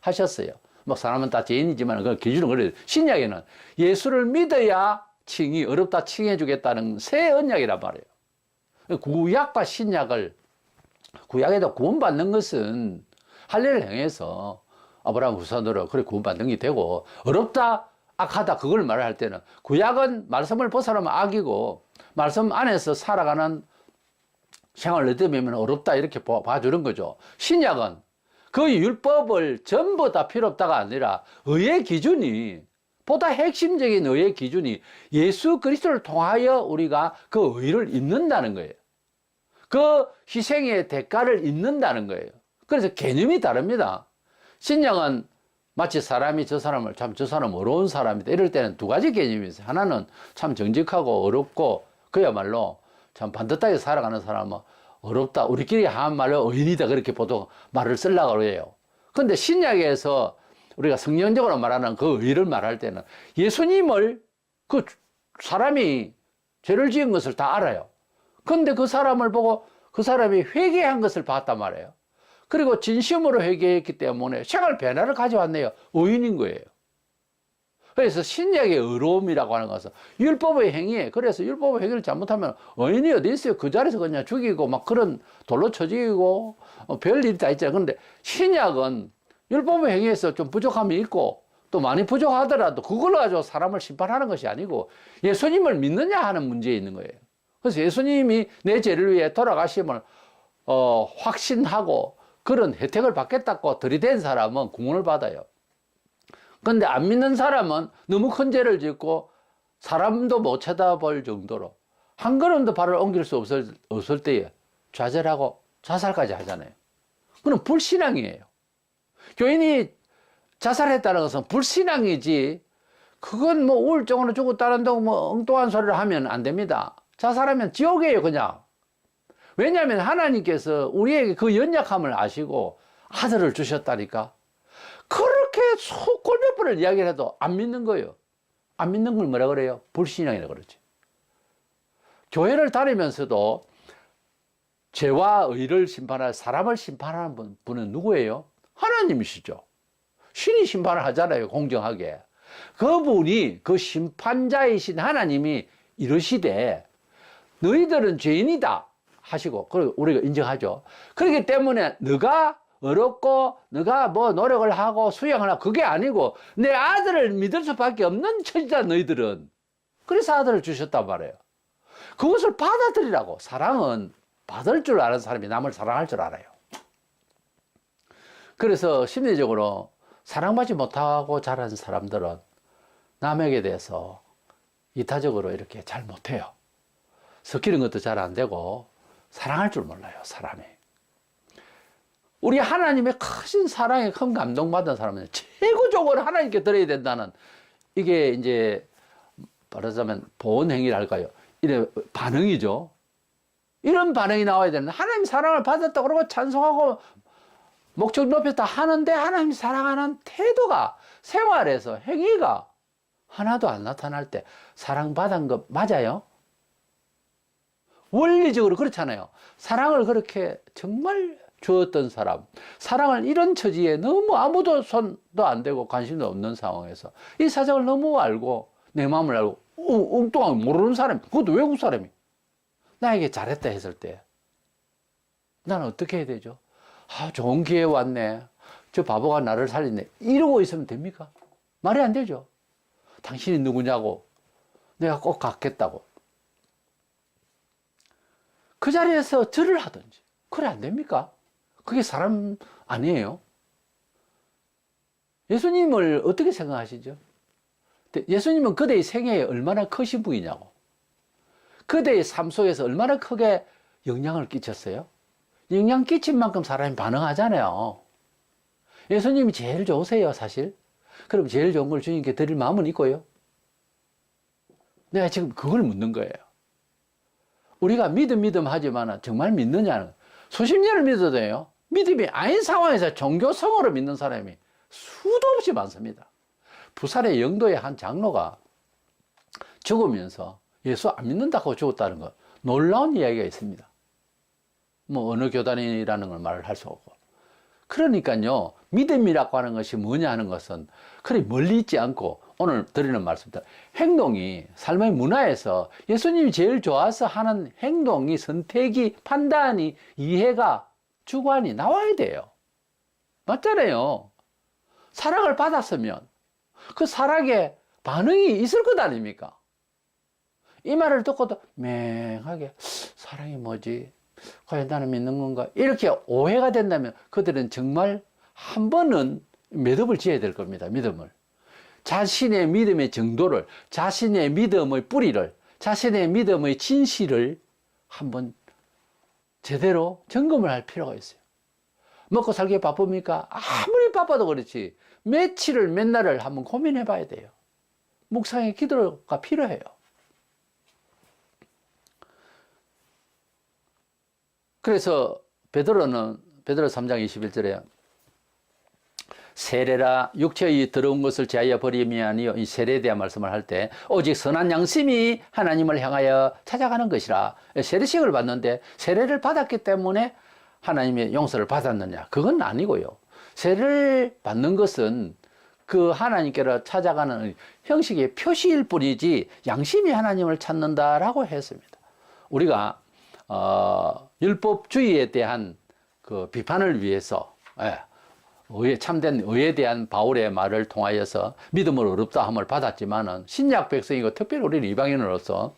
하셨어요. 뭐 사람은 다 죄인이지만 그 기준은 그래요. 신약에는 예수를 믿어야 칭이 어렵다 칭해 주겠다는 새 언약이란 말이에요. 구약과 신약을 구약에도 구원받는 것은 할례를 행해서 아브라함 후손으로 그렇게 구원받는 게 되고 어렵다 악하다 그걸 말할 때는 구약은 말씀을 벗어나면 악이고 말씀 안에서 살아가는 생활을 얻으면 어렵다 이렇게 봐주는 거죠. 신약은 그 율법을 전부 다 필요 없다가 아니라 의의 기준이 보다 핵심적인 의의 기준이 예수 그리스도를 통하여 우리가 그 의를 입는다는 거예요. 그 희생의 대가를 입는다는 거예요. 그래서 개념이 다릅니다. 신약은 마치 사람이 저 사람을 참 저 사람 어려운 사람이다 이럴 때는 두 가지 개념이 있어요. 하나는 참 정직하고 어렵고 그야말로 참 반듯하게 살아가는 사람은 어렵다 우리끼리 한 말로 의인이다 그렇게 보통 말을 쓰려고 해요. 근데 신약에서 우리가 성경적으로 말하는 그 의를 말할 때는 예수님을 그 사람이 죄를 지은 것을 다 알아요. 근데 그 사람을 보고 그 사람이 회개한 것을 봤단 말이에요. 그리고 진심으로 회개했기 때문에 생활 변화를 가져왔네요. 의인인 거예요. 그래서 신약의 의로움이라고 하는 것은 율법의 행위에, 그래서 율법의 행위를 잘못하면 의인이 어디 있어요? 그 자리에서 그냥 죽이고 막 그런 돌로 쳐 죽이고 별일이 다 있잖아요. 그런데 신약은 율법의 행위에서 좀 부족함이 있고 또 많이 부족하더라도 그걸 가지고 사람을 심판하는 것이 아니고 예수님을 믿느냐 하는 문제에 있는 거예요. 그래서 예수님이 내 죄를 위해 돌아가심을 확신하고 그런 혜택을 받겠다고 들이댄 사람은 구원을 받아요. 그런데 안 믿는 사람은 너무 큰 죄를 짓고 사람도 못 쳐다볼 정도로 한 걸음도 발을 옮길 수 없을 때에 좌절하고 자살까지 하잖아요. 그건 불신앙이에요. 교인이 자살했다는 것은 불신앙이지, 그건 뭐 우울증으로 죽었다는다고 뭐 엉뚱한 소리를 하면 안 됩니다. 자살하면 지옥이에요, 그냥. 왜냐하면 하나님께서 우리에게 그 연약함을 아시고 아들을 주셨다니까. 그렇게 꼴몇 번을 이야기를 해도 안 믿는 거예요. 안 믿는 걸 뭐라 그래요? 불신앙이라고 그러지. 교회를 다니면서도 죄와 의를 심판할, 사람을 심판하는 분은 누구예요? 하나님이시죠. 신이 심판을 하잖아요, 공정하게. 그분이, 그 심판자이신 하나님이 이러시되 너희들은 죄인이다 하시고, 그리고 우리가 인정하죠. 그렇기 때문에 너가 어렵고 너가 뭐 노력을 하고 수양을 하고 그게 아니고 내 아들을 믿을 수밖에 없는 처지다 너희들은. 그래서 아들을 주셨단 말이에요. 그것을 받아들이라고. 사랑은 받을 줄 아는 사람이 남을 사랑할 줄 알아요. 그래서 심리적으로 사랑받지 못하고 자란 사람들은 남에게 대해서 이타적으로 이렇게 잘 못해요. 섞이는 것도 잘 안 되고 사랑할 줄 몰라요, 사람이. 우리 하나님의 크신 사랑에 큰 감동받은 사람은 최고적으로 하나님께 드려야 된다는, 이게 이제 말하자면 보온행위랄까요? 이래 반응이죠. 이런 반응이 나와야 되는데, 하나님 사랑을 받았다 그러고 찬송하고 목적 높여 다 하는데 하나님 사랑하는 태도가, 생활에서 행위가 하나도 안 나타날 때 사랑받은 거 맞아요? 원리적으로 그렇잖아요. 사랑을 그렇게 정말 주었던 사람, 사랑을 이런 처지에 너무 아무도 손도 안 대고 관심도 없는 상황에서 이 사정을 너무 알고 내 마음을 알고 엉뚱하게 모르는 사람, 그것도 외국 사람이 나에게 잘했다 했을 때 나는 어떻게 해야 되죠? 아, 좋은 기회 왔네, 저 바보가 나를 살리네, 이러고 있으면 됩니까? 말이 안 되죠. 당신이 누구냐고, 내가 꼭 갖겠다고 그 자리에서 절을 하든지, 그래 안 됩니까? 그게 사람 아니에요? 예수님을 어떻게 생각하시죠? 예수님은 그대의 생애에 얼마나 크신 분이냐고, 그대의 삶 속에서 얼마나 크게 영향을 끼쳤어요? 영향 끼친 만큼 사람이 반응하잖아요. 예수님이 제일 좋으세요, 사실. 그럼 제일 좋은 걸 주님께 드릴 마음은 있고요. 내가 지금 그걸 묻는 거예요. 우리가 믿음 하지만 정말 믿느냐는, 수십 년을 믿어도 돼요. 믿음이 아닌 상황에서 종교성으로 믿는 사람이 수도 없이 많습니다. 부산의 영도의 한 장로가 죽으면서 예수 안 믿는다고 죽었다는 거, 놀라운 이야기가 있습니다. 뭐 어느 교단이라는 걸 말을 할 수 없고. 그러니까요, 믿음이라고 하는 것이 뭐냐 하는 것은 그리 멀리 있지 않고, 오늘 드리는 말씀입니다. 행동이, 삶의 문화에서 예수님이 제일 좋아서 하는 행동이, 선택이, 판단이, 이해가, 주관이 나와야 돼요. 맞잖아요. 사랑을 받았으면 그 사랑에 반응이 있을 것 아닙니까? 이 말을 듣고도 맹하게 사랑이 뭐지? 과연 나는 믿는 건가? 이렇게 오해가 된다면 그들은 정말 한 번은 매듭을 지어야 될 겁니다. 믿음을. 자신의 믿음의 정도를, 자신의 믿음의 뿌리를, 자신의 믿음의 진실을 한번 제대로 점검을 할 필요가 있어요. 먹고 살기에 바쁩니까? 아무리 바빠도 그렇지 며칠을 몇 날을 한번 고민해 봐야 돼요. 묵상의 기도가 필요해요. 그래서 베드로 3장 21절에 세례라 육체의 더러운 것을 제하여 버림이 아니요, 이 세례에 대한 말씀을 할 때 오직 선한 양심이 하나님을 향하여 찾아가는 것이라. 세례식을 받는데 세례를 받았기 때문에 하나님의 용서를 받았느냐? 그건 아니고요. 세례를 받는 것은 그 하나님께로 찾아가는 형식의 표시일 뿐이지 양심이 하나님을 찾는다라고 했습니다. 우리가 율법주의에 대한 그 비판을 위해서 참된 의에 대한 바울의 말을 통하여서 믿음을 어렵다 함을 받았지만은 신약 백성이고 특별히 우리 이방인으로서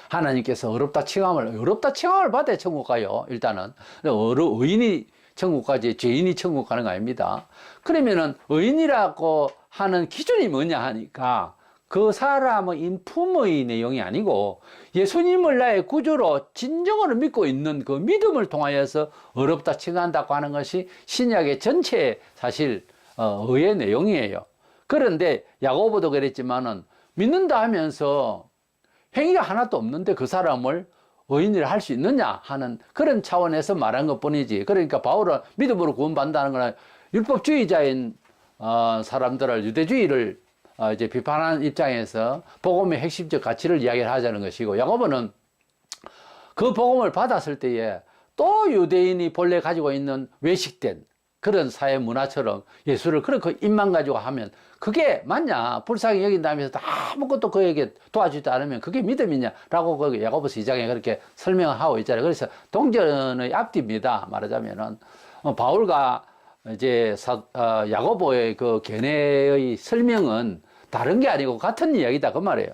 하나님께서 어렵다 칭함을 받아야 천국 가요. 일단은 의인이 천국 가지 죄인이 천국 가는 거 아닙니다. 그러면은 의인이라고 하는 기준이 뭐냐 하니까 그 사람의 인품의 내용이 아니고 예수님을 나의 구주로 진정으로 믿고 있는 그 믿음을 통하여서 어렵다 칭한다고 하는 것이 신약의 전체 사실 의의 내용이에요. 그런데 야고보도 그랬지만은 믿는다 하면서 행위가 하나도 없는데 그 사람을 의인이라 할 수 있느냐 하는 그런 차원에서 말한 것 뿐이지. 그러니까 바울은 믿음으로 구원받는다는 거는 율법주의자인 사람들을 유대주의를 이제 비판하는 입장에서 복음의 핵심적 가치를 이야기를 하자는 것이고, 야고보는 그 복음을 받았을 때에 또 유대인이 본래 가지고 있는 외식된 그런 사회 문화처럼 예수를 그렇게 입만 가지고 하면 그게 맞냐? 불쌍히 여긴다면서 아무것도 그에게 도와주지 않으면 그게 믿음이냐라고 그 야고보서 2장에 그렇게 설명을 하고 있잖아요. 그래서 동전의 앞뒤입니다. 말하자면은 바울과 이제 야고보의 그 견해의 설명은 다른 게 아니고 같은 이야기다 그 말이에요.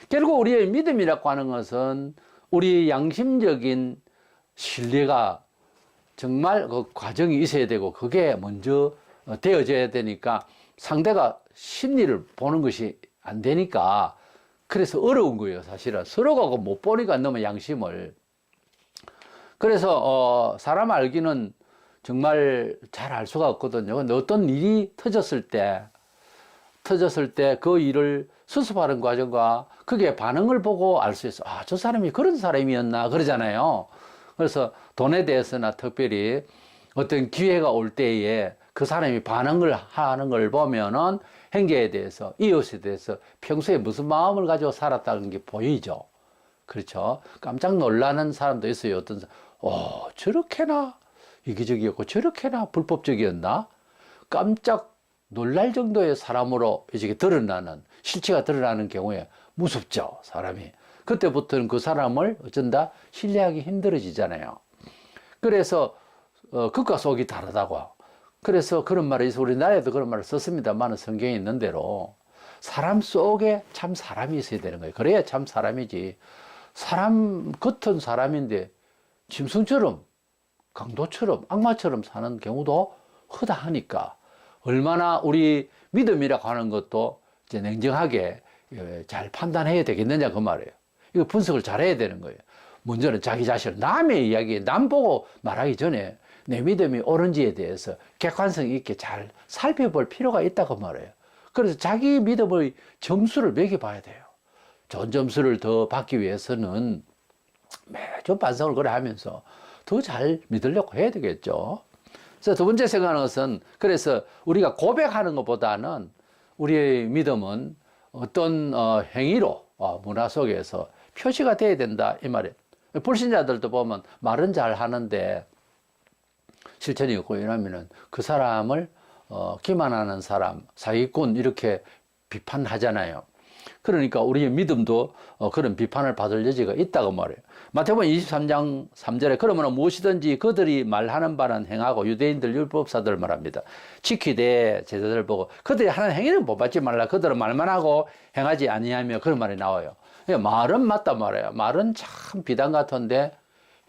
결국 우리의 믿음이라고 하는 것은 우리 양심적인 신뢰가 정말 그 과정이 있어야 되고 그게 먼저 되어져야 되니까 상대가 심리를 보는 것이 안 되니까 그래서 어려운 거예요. 사실은 서로가 못 보니까 너무 양심을. 그래서 사람 알기는 정말 잘 알 수가 없거든요. 근데 어떤 일이 터졌을 때 그 일을 수습하는 과정과 그게 반응을 보고 알 수 있어. 아, 저 사람이 그런 사람이었나 그러잖아요. 그래서 돈에 대해서나 특별히 어떤 기회가 올 때에 그 사람이 반응을 하는 걸 보면은 행계에 대해서, 이웃에 대해서 평소에 무슨 마음을 가지고 살았다는 게 보이죠. 그렇죠. 깜짝 놀라는 사람도 있어요. 어떤 사람, 저렇게나 이기적이었고 저렇게나 불법적이었나? 깜짝 놀랄 정도의 사람으로 이렇게 드러나는, 실체가 드러나는 경우에 무섭죠, 사람이. 그때부터는 그 사람을 어쩐다? 신뢰하기 힘들어지잖아요. 그래서 극과 속이 다르다고. 그래서 그런 말이 있어. 우리나라에도 그런 말을 썼습니다만 성경에 있는 대로 사람 속에 참 사람이 있어야 되는 거예요. 그래야 참 사람이지. 사람 같은 사람인데 짐승처럼, 강도처럼, 악마처럼 사는 경우도 허다하니까 얼마나 우리 믿음이라고 하는 것도 이제 냉정하게 잘 판단해야 되겠느냐 그 말이에요. 이거 분석을 잘 해야 되는 거예요. 먼저는 자기 자신을, 남의 이야기, 남 보고 말하기 전에 내 믿음이 옳은지에 대해서 객관성 있게 잘 살펴볼 필요가 있다고 말해요. 그래서 자기 믿음의 점수를 매겨봐야 돼요. 좋은 점수를 더 받기 위해서는 매주 반성을 그래 하면서 더 잘 믿으려고 해야 되겠죠. 그래서 두 번째 생각하는 것은, 그래서 우리가 고백하는 것보다는 우리의 믿음은 어떤 행위로 문화 속에서 표시가 돼야 된다 이 말이에요. 불신자들도 보면 말은 잘 하는데 실천이 없고, 왜냐하면 그 사람을 기만하는 사람, 사기꾼 이렇게 비판하잖아요. 그러니까 우리의 믿음도 그런 비판을 받을 여지가 있다고 말해요. 마태복음 23장 3절에 그러므로 무엇이든지 그들이 말하는 바는 행하고, 유대인들 율법사들 말합니다. 지키되 제자들 보고 그들이 하는 행위는 본받지 말라. 그들은 말만 하고 행하지 아니하며, 그런 말이 나와요. 말은 맞단 말이에요. 말은 참 비단 같은데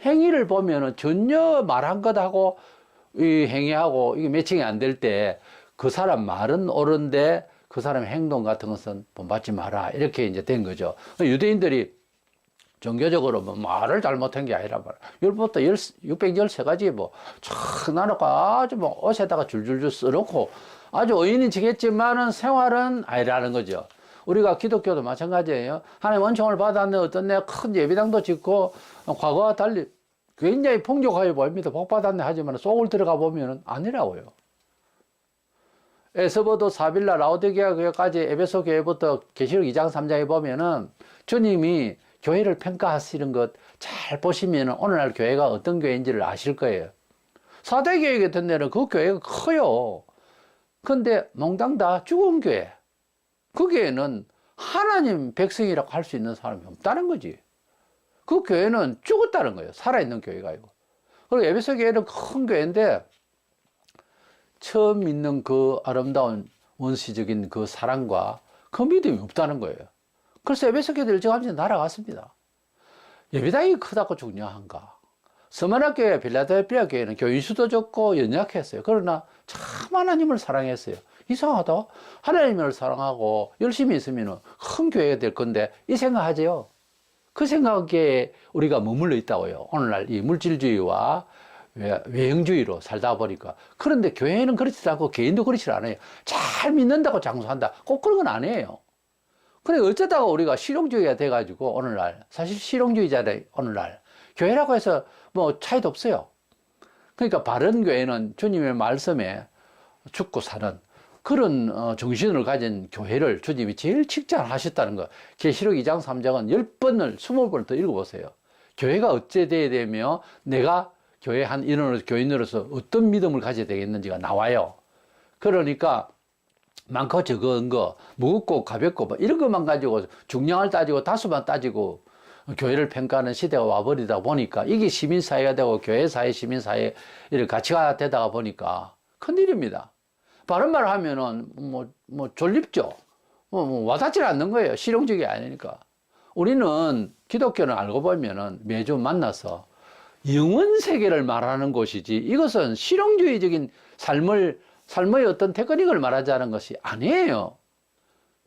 행위를 보면은 전혀 말한 것하고 이 행위하고 이게 매칭이 안 될 때 그 사람 말은 옳은데 그 사람의 행동 같은 것은 본받지 마라, 이렇게 이제 된 거죠. 유대인들이 종교적으로 뭐 말을 잘못한 게 아니라 말이야. 율법도 613가지 나놓고 아주 옷에다가 줄줄줄 써놓고 아주 의인이 지겠지만은 생활은 아니라는 거죠. 우리가 기독교도 마찬가지예요. 하나님 은총을 받았네, 어떤 내 큰 예배당도 짓고 과거와 달리 굉장히 풍족하게 보입니다. 복 받았네 하지만 속을 들어가 보면은 아니라고요. 에스보도 사빌라 라오디게아 교회까지 에베소 교회부터 계시록 2장 3장에 보면은 주님이 교회를 평가하시는 것 잘 보시면은 오늘날 교회가 어떤 교회인지를 아실 거예요. 사대교회 같은 데는 그 교회가 커요. 근데 몽땅 다 죽은 교회. 그 교회는 하나님 백성이라고 할 수 있는 사람이 없다는 거지. 그 교회는 죽었다는 거예요. 살아있는 교회가 아니고. 그리고 에베소 교회는 큰 교회인데 처음 믿는 그 아름다운 원시적인 그 사랑과 그 믿음이 없다는 거예요. 그래서 에베소 교회들 저하면서 날아갔습니다. 예배당이 크다고 중요한가? 스마나 교회, 빌라델피아 교회는 교인 수도 적고 연약했어요. 그러나 참 하나님을 사랑했어요. 이상하다. 하나님을 사랑하고 열심히 있으면 큰 교회가 될 건데 이 생각하죠. 그 생각에 우리가 머물러 있다고요. 오늘날 이 물질주의와 외형주의로 살다 보니까. 그런데 교회는 그렇지 않고 개인도 그렇지 않아요. 잘 믿는다고 장수한다. 꼭 그런 건 아니에요. 그래 어쩌다가 우리가 실용주의가 돼가지고 오늘날 사실 실용주의자들 오늘날 교회라고 해서 뭐 차이도 없어요. 그러니까 바른 교회는 주님의 말씀에 죽고 사는 그런 정신을 가진 교회를 주님이 제일 칭찬하셨다는 거. 계시록 2장 3장은 10번을 20번을 더 읽어보세요. 교회가 어째 돼야 되며 내가 교회 한 인원으로서 교인으로서 어떤 믿음을 가져야 되겠는지가 나와요. 그러니까 많고 적은 거, 무겁고 가볍고 뭐 이런 것만 가지고 중량을 따지고 다수만 따지고 교회를 평가하는 시대가 와버리다 보니까 이게 시민사회가 되고 교회사회, 시민사회 이런 가치가 되다가 보니까 큰일입니다. 바른 말 하면은 졸립죠. 와닿지 않는 거예요. 실용적이 아니니까. 우리는 기독교는 알고 보면은 매주 만나서 영원 세계를 말하는 곳이지 이것은 실용주의적인 삶의 어떤 테크닉을 말하자는 것이 아니에요.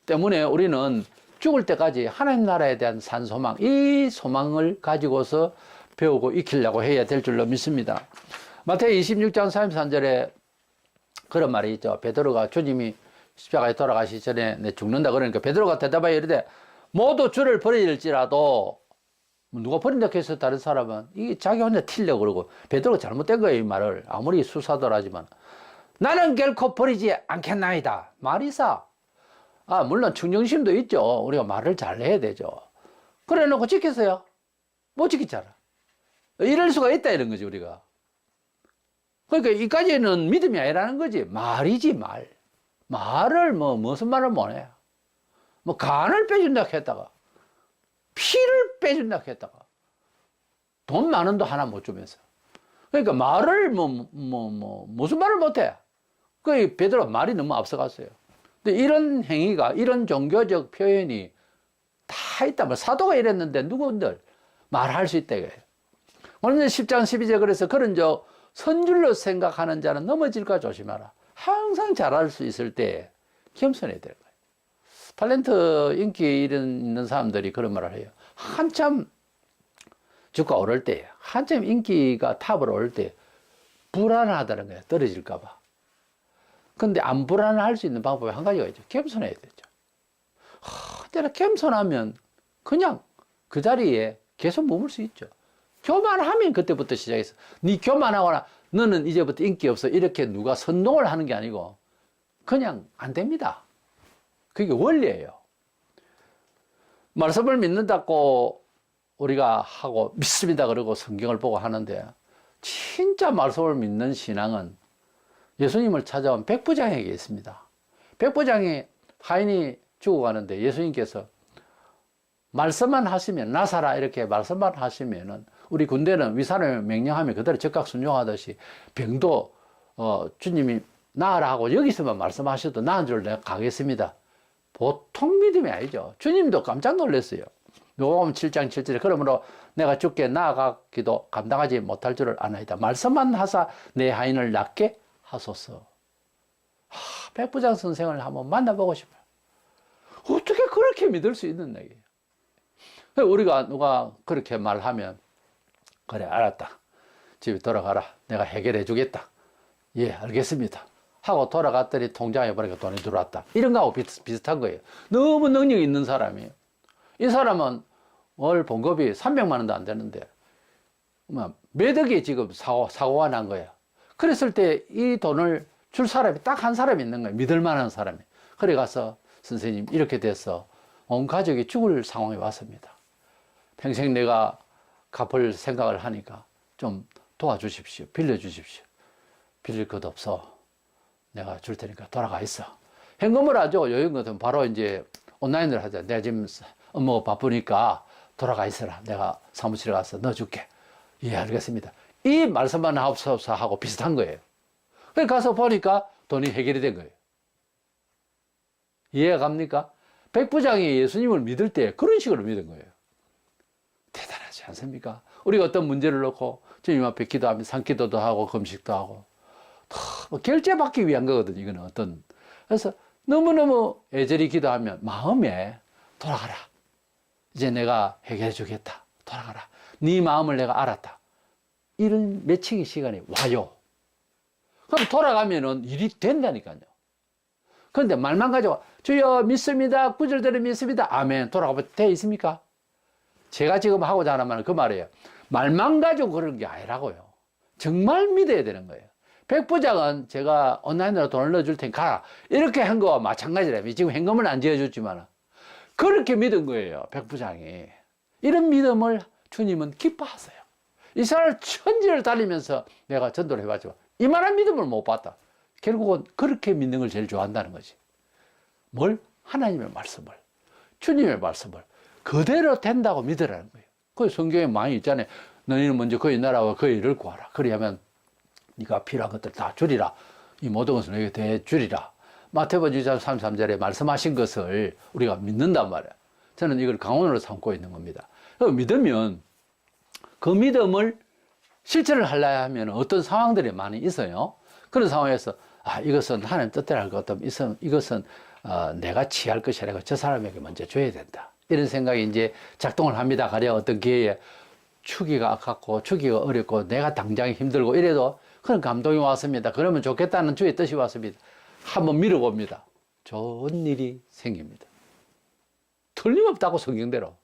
때문에 우리는 죽을 때까지 하나님 나라에 대한 산소망, 이 소망을 가지고서 배우고 익히려고 해야 될 줄로 믿습니다. 마태복음 26장 33절에 그런 말이 있죠. 베드로가 주님이 십자가에 돌아가시기 전에 내 죽는다 그러니까 베드로가 대답하여 이르되 모두 주를 버릴지라도 누가 버린다 해서 다른 사람은 이게 자기 혼자 튀려고 그러고 베드로가 잘못된 거예요. 이 말을 아무리 수사더라지만 나는 결코 버리지 않겠나이다. 말이사. 물론 충정심도 있죠. 우리가 말을 잘 해야 되죠. 그래 놓고 지켰어요. 못 지켰잖아. 이럴 수가 있다 이런 거지 우리가. 그러니까 이까지는 믿음이 아니라는 거지. 말이지 말. 말을 무슨 말을 못해. 간을 빼준다 했다가 피를 빼준다 했다가 돈 많은 도 하나 못 주면서. 그러니까 말을 무슨 말을 못해. 그 베드로가 말이 너무 앞서갔어요. 근데 이런 행위가 이런 종교적 표현이 다 있다. 사도가 이랬는데 누구들 말할 수 있다 이거예요. 오늘 10장 12절 그래서 그런 선줄로 생각하는 자는 넘어질까 조심하라. 항상 잘할 수 있을 때 겸손해야 될 거예요. 탤런트 인기 있는 사람들이 그런 말을 해요. 한참 주가 오를 때, 한참 인기가 탑으로 오를 때 불안하다는 거예요. 떨어질까 봐. 근데 안 불안할 수 있는 방법이 한 가지가 있죠. 겸손해야 되죠. 언제나 겸손하면 그냥 그 자리에 계속 머물 수 있죠. 교만하면 그때부터 시작해서 네 교만하거나 너는 이제부터 인기 없어 이렇게 누가 선동을 하는 게 아니고 그냥 안 됩니다. 그게 원리예요. 말씀을 믿는다고 우리가 하고 믿습니다 그러고 성경을 보고 하는데 진짜 말씀을 믿는 신앙은 예수님을 찾아온 백부장에게 있습니다. 백부장이 하인이 죽어가는데 예수님께서 말씀만 하시면 나사라 이렇게 말씀만 하시면은 우리 군대는 위사람을 명령하면 그대로 즉각 순종하듯이 병도 주님이 나으라 하고 여기서만 말씀하셔도 나은 줄 내가 가겠습니다. 보통 믿음이 아니죠. 주님도 깜짝 놀랐어요. 요금 7장 7절에 그러므로 내가 주께 나아가기도 감당하지 못할 줄을 아나이다. 말씀만 하사 내 하인을 낫게 하소서. 백부장 선생을 한번 만나보고 싶어요. 어떻게 그렇게 믿을 수 있는 얘기예요. 우리가 누가 그렇게 말하면 그래 알았다. 집에 돌아가라. 내가 해결해 주겠다. 예 알겠습니다. 하고 돌아갔더니 통장에 보니까 돈이 들어왔다. 이런 거하고 비슷한 거예요. 너무 능력이 있는 사람이에요. 이 사람은 월 봉급이 300만 원도 안 되는데 몇 억이 지금 사고가 난 거예요. 그랬을 때 이 돈을 줄 사람이 딱 한 사람이 있는 거예요. 믿을 만한 사람이. 그래 가서 선생님 이렇게 돼서 온 가족이 죽을 상황이 왔습니다. 평생 내가 갚을 생각을 하니까 좀 도와주십시오. 빌려주십시오. 빌릴 것 없어. 내가 줄 테니까 돌아가 있어. 현금을 하죠. 요인 같은 바로 이제 온라인으로 하자. 내가 지금 업무가 바쁘니까 돌아가 있어라. 내가 사무실에 가서 넣어줄게. 예, 알겠습니다. 이 말씀만 하옵소서 하고 비슷한 거예요. 그래서 가서 보니까 돈이 해결이 된 거예요. 이해가 갑니까? 백부장이 예수님을 믿을 때 그런 식으로 믿은 거예요. 대단하지 않습니까? 우리가 어떤 문제를 놓고 주님 앞에 기도하면 산기도도 하고 금식도 하고 뭐 결제받기 위한 거거든요. 이거는 어떤. 그래서 너무너무 애절히 기도하면 마음에 돌아가라. 이제 내가 해결해 주겠다. 돌아가라. 네 마음을 내가 알았다. 이런 맺히기 시간이 와요. 그럼 돌아가면은 일이 된다니까요. 그런데 말만 가지고 주여 믿습니다. 구절대로 믿습니다. 아멘. 돌아가면 돼 있습니까? 제가 지금 하고자 하는 말은 그 말이에요. 말만 가지고 그런 게 아니라고요. 정말 믿어야 되는 거예요. 백부장은 제가 온라인으로 돈을 넣어줄 테니 가라. 이렇게 한 거와 마찬가지라면 지금 현금을 안 지어줬지만 그렇게 믿은 거예요. 백부장이. 이런 믿음을 주님은 기뻐하세요. 이스라엘 천지를 달리면서 내가 전도를 해봤지만 이만한 믿음을 못 봤다. 결국은 그렇게 믿는 걸 제일 좋아한다는 거지. 뭘? 하나님의 말씀을, 주님의 말씀을 그대로 된다고 믿으라는 거예요. 그 성경에 많이 있잖아요. 너희는 먼저 그의 나라와 그의 일을 구하라. 그리하면 네가 필요한 것들 다 주리라. 이 모든 것을 너에게 대주리라. 마태복음 6장 33절에 말씀하신 것을 우리가 믿는단 말이야. 저는 이걸 강원으로 삼고 있는 겁니다. 믿으면 그 믿음을 실천을 하려야 하면 어떤 상황들이 많이 있어요. 그런 상황에서 이것은 하나님 뜻대로 할 것 같으면 이것은 내가 취할 것이 아니라 저 사람에게 먼저 줘야 된다. 이런 생각이 이제 작동을 합니다. 가령 어떤 기회에 주기가 아깝고 주기가 어렵고 내가 당장 힘들고 이래도 그런 감동이 왔습니다. 그러면 좋겠다는 주의 뜻이 왔습니다. 한번 밀어봅니다. 좋은 일이 생깁니다. 틀림없다고 성경대로.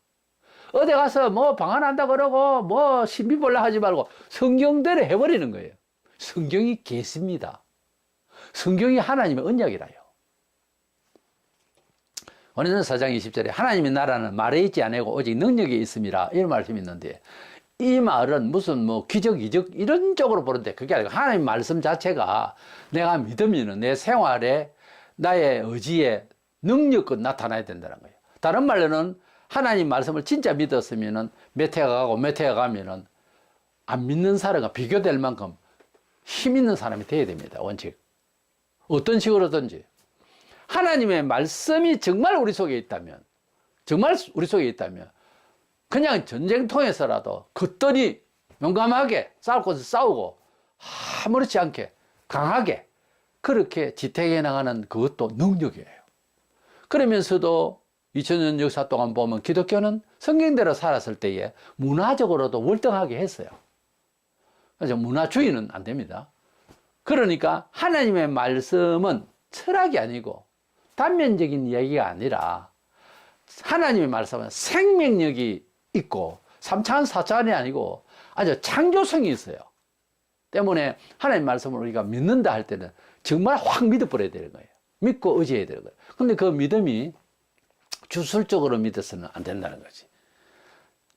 어디 가서 뭐 방한한다 그러고 뭐 신비 볼라 하지 말고 성경대로 해버리는 거예요. 성경이 계십니다. 성경이 하나님의 언약이라요. 고린도서 4장 20절에 하나님의 나라는 말에 있지 아니고 오직 능력에 있음이라 이런 말씀이 있는데 이 말은 무슨 뭐 기적, 이적 이런 쪽으로 보는데 그게 아니고 하나님 말씀 자체가 내가 믿으면 내 생활에 나의 의지에 능력껏 나타나야 된다는 거예요. 다른 말로는 하나님 말씀을 진짜 믿었으면은 몇 해가 가고 몇 해가 가면은 안 믿는 사람과 비교될 만큼 힘 있는 사람이 돼야 됩니다. 원칙. 어떤 식으로든지. 하나님의 말씀이 정말 우리 속에 있다면, 그냥 전쟁통에서라도 걷더니 용감하게 싸울 것을 싸우고 아무렇지 않게 강하게 그렇게 지탱해 나가는 그것도 능력이에요. 그러면서도 2000년 역사 동안 보면 기독교는 성경대로 살았을 때에 문화적으로도 월등하게 했어요. 그래서 문화주의는 안 됩니다. 그러니까 하나님의 말씀은 철학이 아니고 단면적인 이야기가 아니라 하나님의 말씀은 생명력이 있고 3차원, 4차원이 아니고 아주 창조성이 있어요. 때문에 하나님의 말씀을 우리가 믿는다 할 때는 정말 확 믿어버려야 되는 거예요. 믿고 의지해야 되는 거예요. 근데 그 믿음이 주술적으로 믿어서는 안 된다는 거지.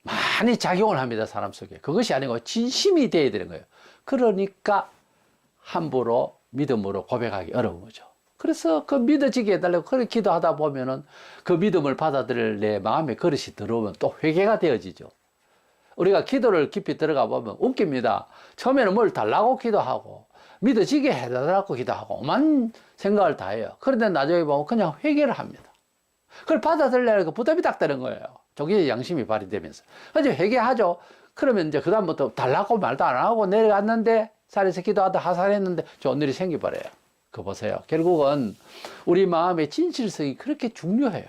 많이 작용을 합니다, 사람 속에. 그것이 아니고 진심이 돼야 되는 거예요. 그러니까 함부로 믿음으로 고백하기 어려운 거죠. 그래서 그 믿어지게 해달라고 그렇게 기도하다 보면은 그 믿음을 받아들일 내 마음의 그릇이 들어오면 또 회개가 되어지죠. 우리가 기도를 깊이 들어가 보면 웃깁니다. 처음에는 뭘 달라고 기도하고 믿어지게 해달라고 기도하고 오만 생각을 다 해요. 그런데 나중에 보면 그냥 회개를 합니다. 그걸 받아들이려니까 부담이 딱 되는 거예요. 종교의 양심이 발휘되면서. 그래서 회개하죠. 그러면 이제 그다음부터 달라고 말도 안 하고 내려갔는데 산에서 기도하다 하산했는데 좋은 일이 생겨버려요. 그거 보세요. 결국은 우리 마음의 진실성이 그렇게 중요해요.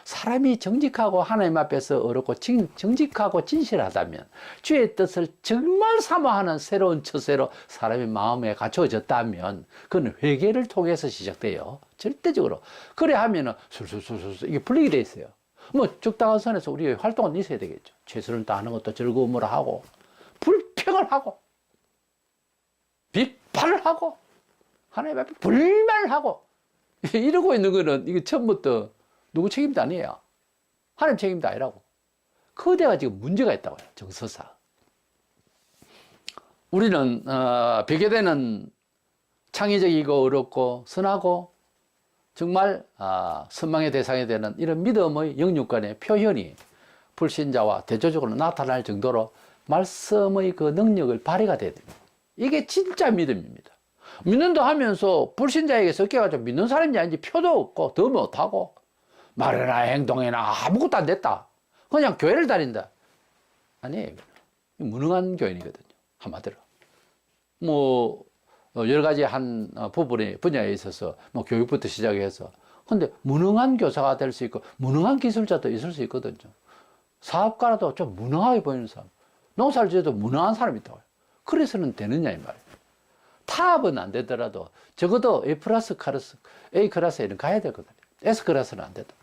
사람이 정직하고 하나님 앞에서 어렵고 정직하고 진실하다면 주의 뜻을 정말 사모하는 새로운 처세로 사람의 마음에 갖춰졌다면 그건 회개를 통해서 시작돼요. 절대적으로. 그래 하면은 술술술술 이게 풀리게 돼 있어요. 뭐 적당한 선에서 우리의 활동은 있어야 되겠죠. 최선을 다하는 것도 즐거움으로 하고 불평을 하고 비판을 하고 하나님 앞에 불만을 하고 이러고 있는 거는 이게 처음부터 누구 책임도 아니에요. 하나님 책임도 아니라고. 그대가 지금 문제가 있다고요. 정서사. 우리는 비교되는 창의적이고 어렵고 선하고 정말 선망의 대상이 되는 이런 믿음의 영육간의 표현이 불신자와 대조적으로 나타날 정도로 말씀의 그 능력을 발휘가 돼야 됩니다. 이게 진짜 믿음입니다. 믿는다 하면서 불신자에게 섞여가지고 믿는 사람인지 아닌지 표도 없고 더 못하고 말이나 행동이나 아무것도 안 됐다. 그냥 교회를 다닌다. 아니에요. 무능한 교인이거든요. 한마디로. 뭐 여러 가지 한 부분의 분야에 있어서 뭐 교육부터 시작해서 근데 무능한 교사가 될 수 있고 무능한 기술자도 있을 수 있거든요. 사업가라도 좀 무능하게 보이는 사람, 농사를 지어도 무능한 사람이 있다고요. 그래서는 되느냐 이 말이에요. 타업은 안 되더라도 적어도 A 플러스 클래스, A 클래스에는 가야 되거든요. S 클래스는 안 되다.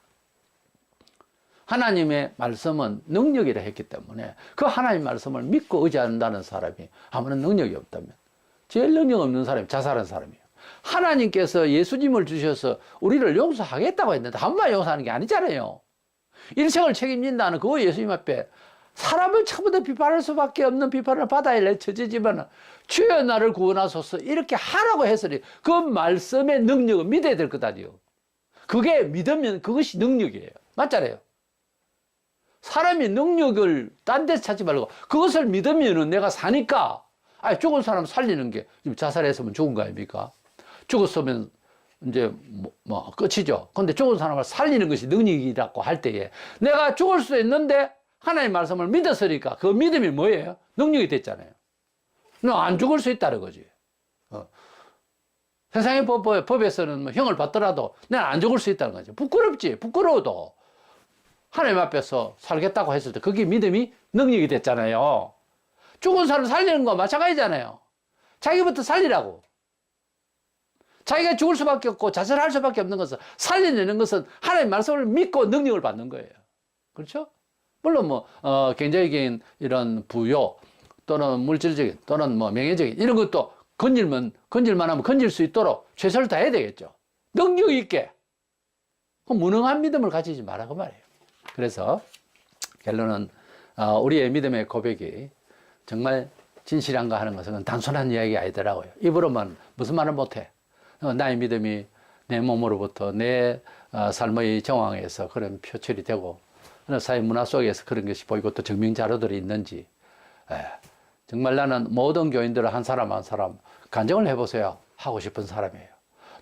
하나님의 말씀은 능력이라 했기 때문에 그 하나님 말씀을 믿고 의지한다는 사람이 아무런 능력이 없다면 제일 능력 없는 사람이 자살한 사람이에요. 하나님께서 예수님을 주셔서 우리를 용서하겠다고 했는데 한 번 용서하는 게 아니잖아요. 일생을 책임진다는 그 예수님 앞에 사람을 처음부터 비판할 수밖에 없는 비판을 받아야 할 처지지만 주여 나를 구원하소서 이렇게 하라고 했으니 그 말씀의 능력을 믿어야 될 것 아니에요. 그게 믿으면 그것이 능력이에요. 맞잖아요. 사람이 능력을 딴 데 찾지 말고 그것을 믿으면 내가 사니까 죽은 사람 살리는 게 자살했으면 죽은 거 아닙니까? 죽었으면 이제 뭐 끝이죠. 근데 죽은 사람을 살리는 것이 능력이라고 할 때에 내가 죽을 수 있는데 하나님 말씀을 믿었으니까 그 믿음이 뭐예요? 능력이 됐잖아요. 너 안 죽을 수 있다는 거지. 세상의 법에서는 뭐 형을 받더라도 내가 안 죽을 수 있다는 거지. 부끄럽지. 부끄러워도 하나님 앞에서 살겠다고 했을 때 그게 믿음이 능력이 됐잖아요. 죽은 사람 살리는 거 마찬가지잖아요. 자기부터 살리라고. 자기가 죽을 수밖에 없고 자살할 수밖에 없는 것은 살려내는 것은 하나님 말씀을 믿고 능력을 받는 거예요. 그렇죠? 물론 뭐 경제적인 이런 부요 또는 물질적인 또는 뭐 명예적인 이런 것도 건질만 하면 건질 수 있도록 최선을 다해야 되겠죠. 능력 있게. 무능한 믿음을 가지지 마라 그 말이에요. 그래서 결론은 우리의 믿음의 고백이 정말 진실한가 하는 것은 단순한 이야기 아니더라고요. 입으로만 무슨 말을 못해. 나의 믿음이 내 몸으로부터 내 삶의 정황에서 그런 표출이 되고 사회 문화 속에서 그런 것이 보이고 또 증명 자료들이 있는지 정말 나는 모든 교인들을 한 사람 한 사람 간증을 해보세요 하고 싶은 사람이에요.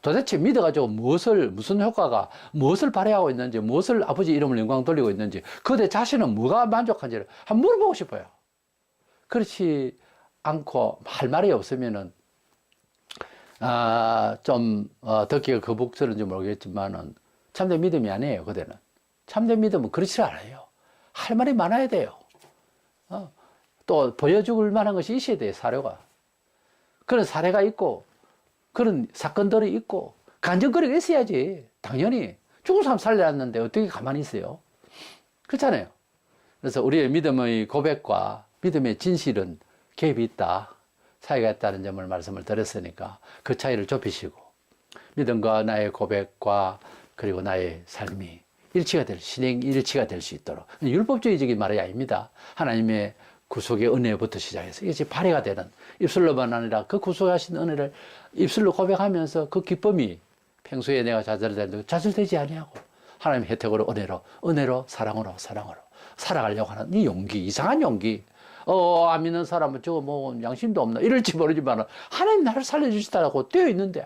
도대체 믿어가지고 무슨 효과가 무엇을 발휘하고 있는지 무엇을 아버지 이름을 영광 돌리고 있는지 그대 자신은 뭐가 만족한지를 한번 물어보고 싶어요. 그렇지 않고 할 말이 없으면은 듣기가 거북스러운지 모르겠지만은 참된 믿음이 아니에요. 그대는 참된 믿음은 그렇지 않아요. 할 말이 많아야 돼요. 또 보여줄 만한 것이 있어야 돼요. 사료가. 그런 사례가 있고 그런 사건들이 있고 간증거리가 있어야지. 당연히 죽은 사람 살려놨는데 어떻게 가만히 있어요? 그렇잖아요. 그래서 우리의 믿음의 고백과 믿음의 진실은 갭이 있다. 차이가 있다는 점을 말씀을 드렸으니까 그 차이를 좁히시고 믿음과 나의 고백과 그리고 나의 삶이 일치가 신행 일치가 될 수 있도록 율법주의적인 말이 아닙니다. 하나님의 구속의 은혜부터 시작해서 이것이 발휘가 되는 입술로만 아니라 그 구속하신 은혜를 입술로 고백하면서 그 기쁨이 평소에 내가 좌절되는데 좌절되지 아니하고 하나님의 혜택으로 은혜로 사랑으로 살아가려고 하는 이 용기, 이상한 용기. 안 믿는 사람은 저거 뭐 양심도 없나 이럴지 모르지만 하나님 나를 살려주시다라고 되어 있는데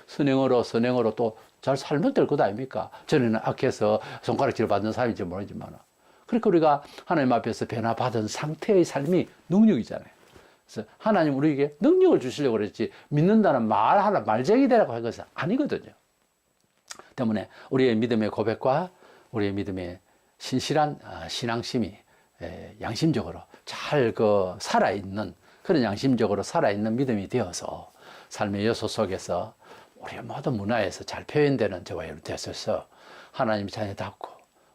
선행으로 또 잘 살면 될 것 아닙니까? 전에는 악해서 손가락질 받는 사람인지 모르지만 그러니까 우리가 하나님 앞에서 변화받은 상태의 삶이 능력이잖아요. 그래서 하나님 우리에게 능력을 주시려고 그랬지 믿는다는 말쟁이 되라고 한 것은 아니거든요. 때문에 우리의 믿음의 고백과 우리의 믿음의 신실한 신앙심이 양심적으로 잘 살아있는 그런 양심적으로 살아있는 믿음이 되어서 삶의 요소 속에서 우리의 모든 문화에서 잘 표현되는 저와 여러분 되어서 하나님 자녀답고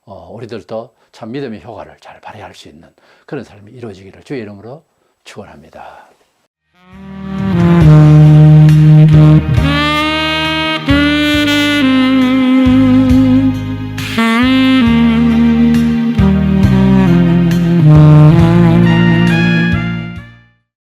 우리들도 참 믿음의 효과를 잘 발휘할 수 있는 그런 삶이 이루어지기를 주의 이름으로 축원합니다.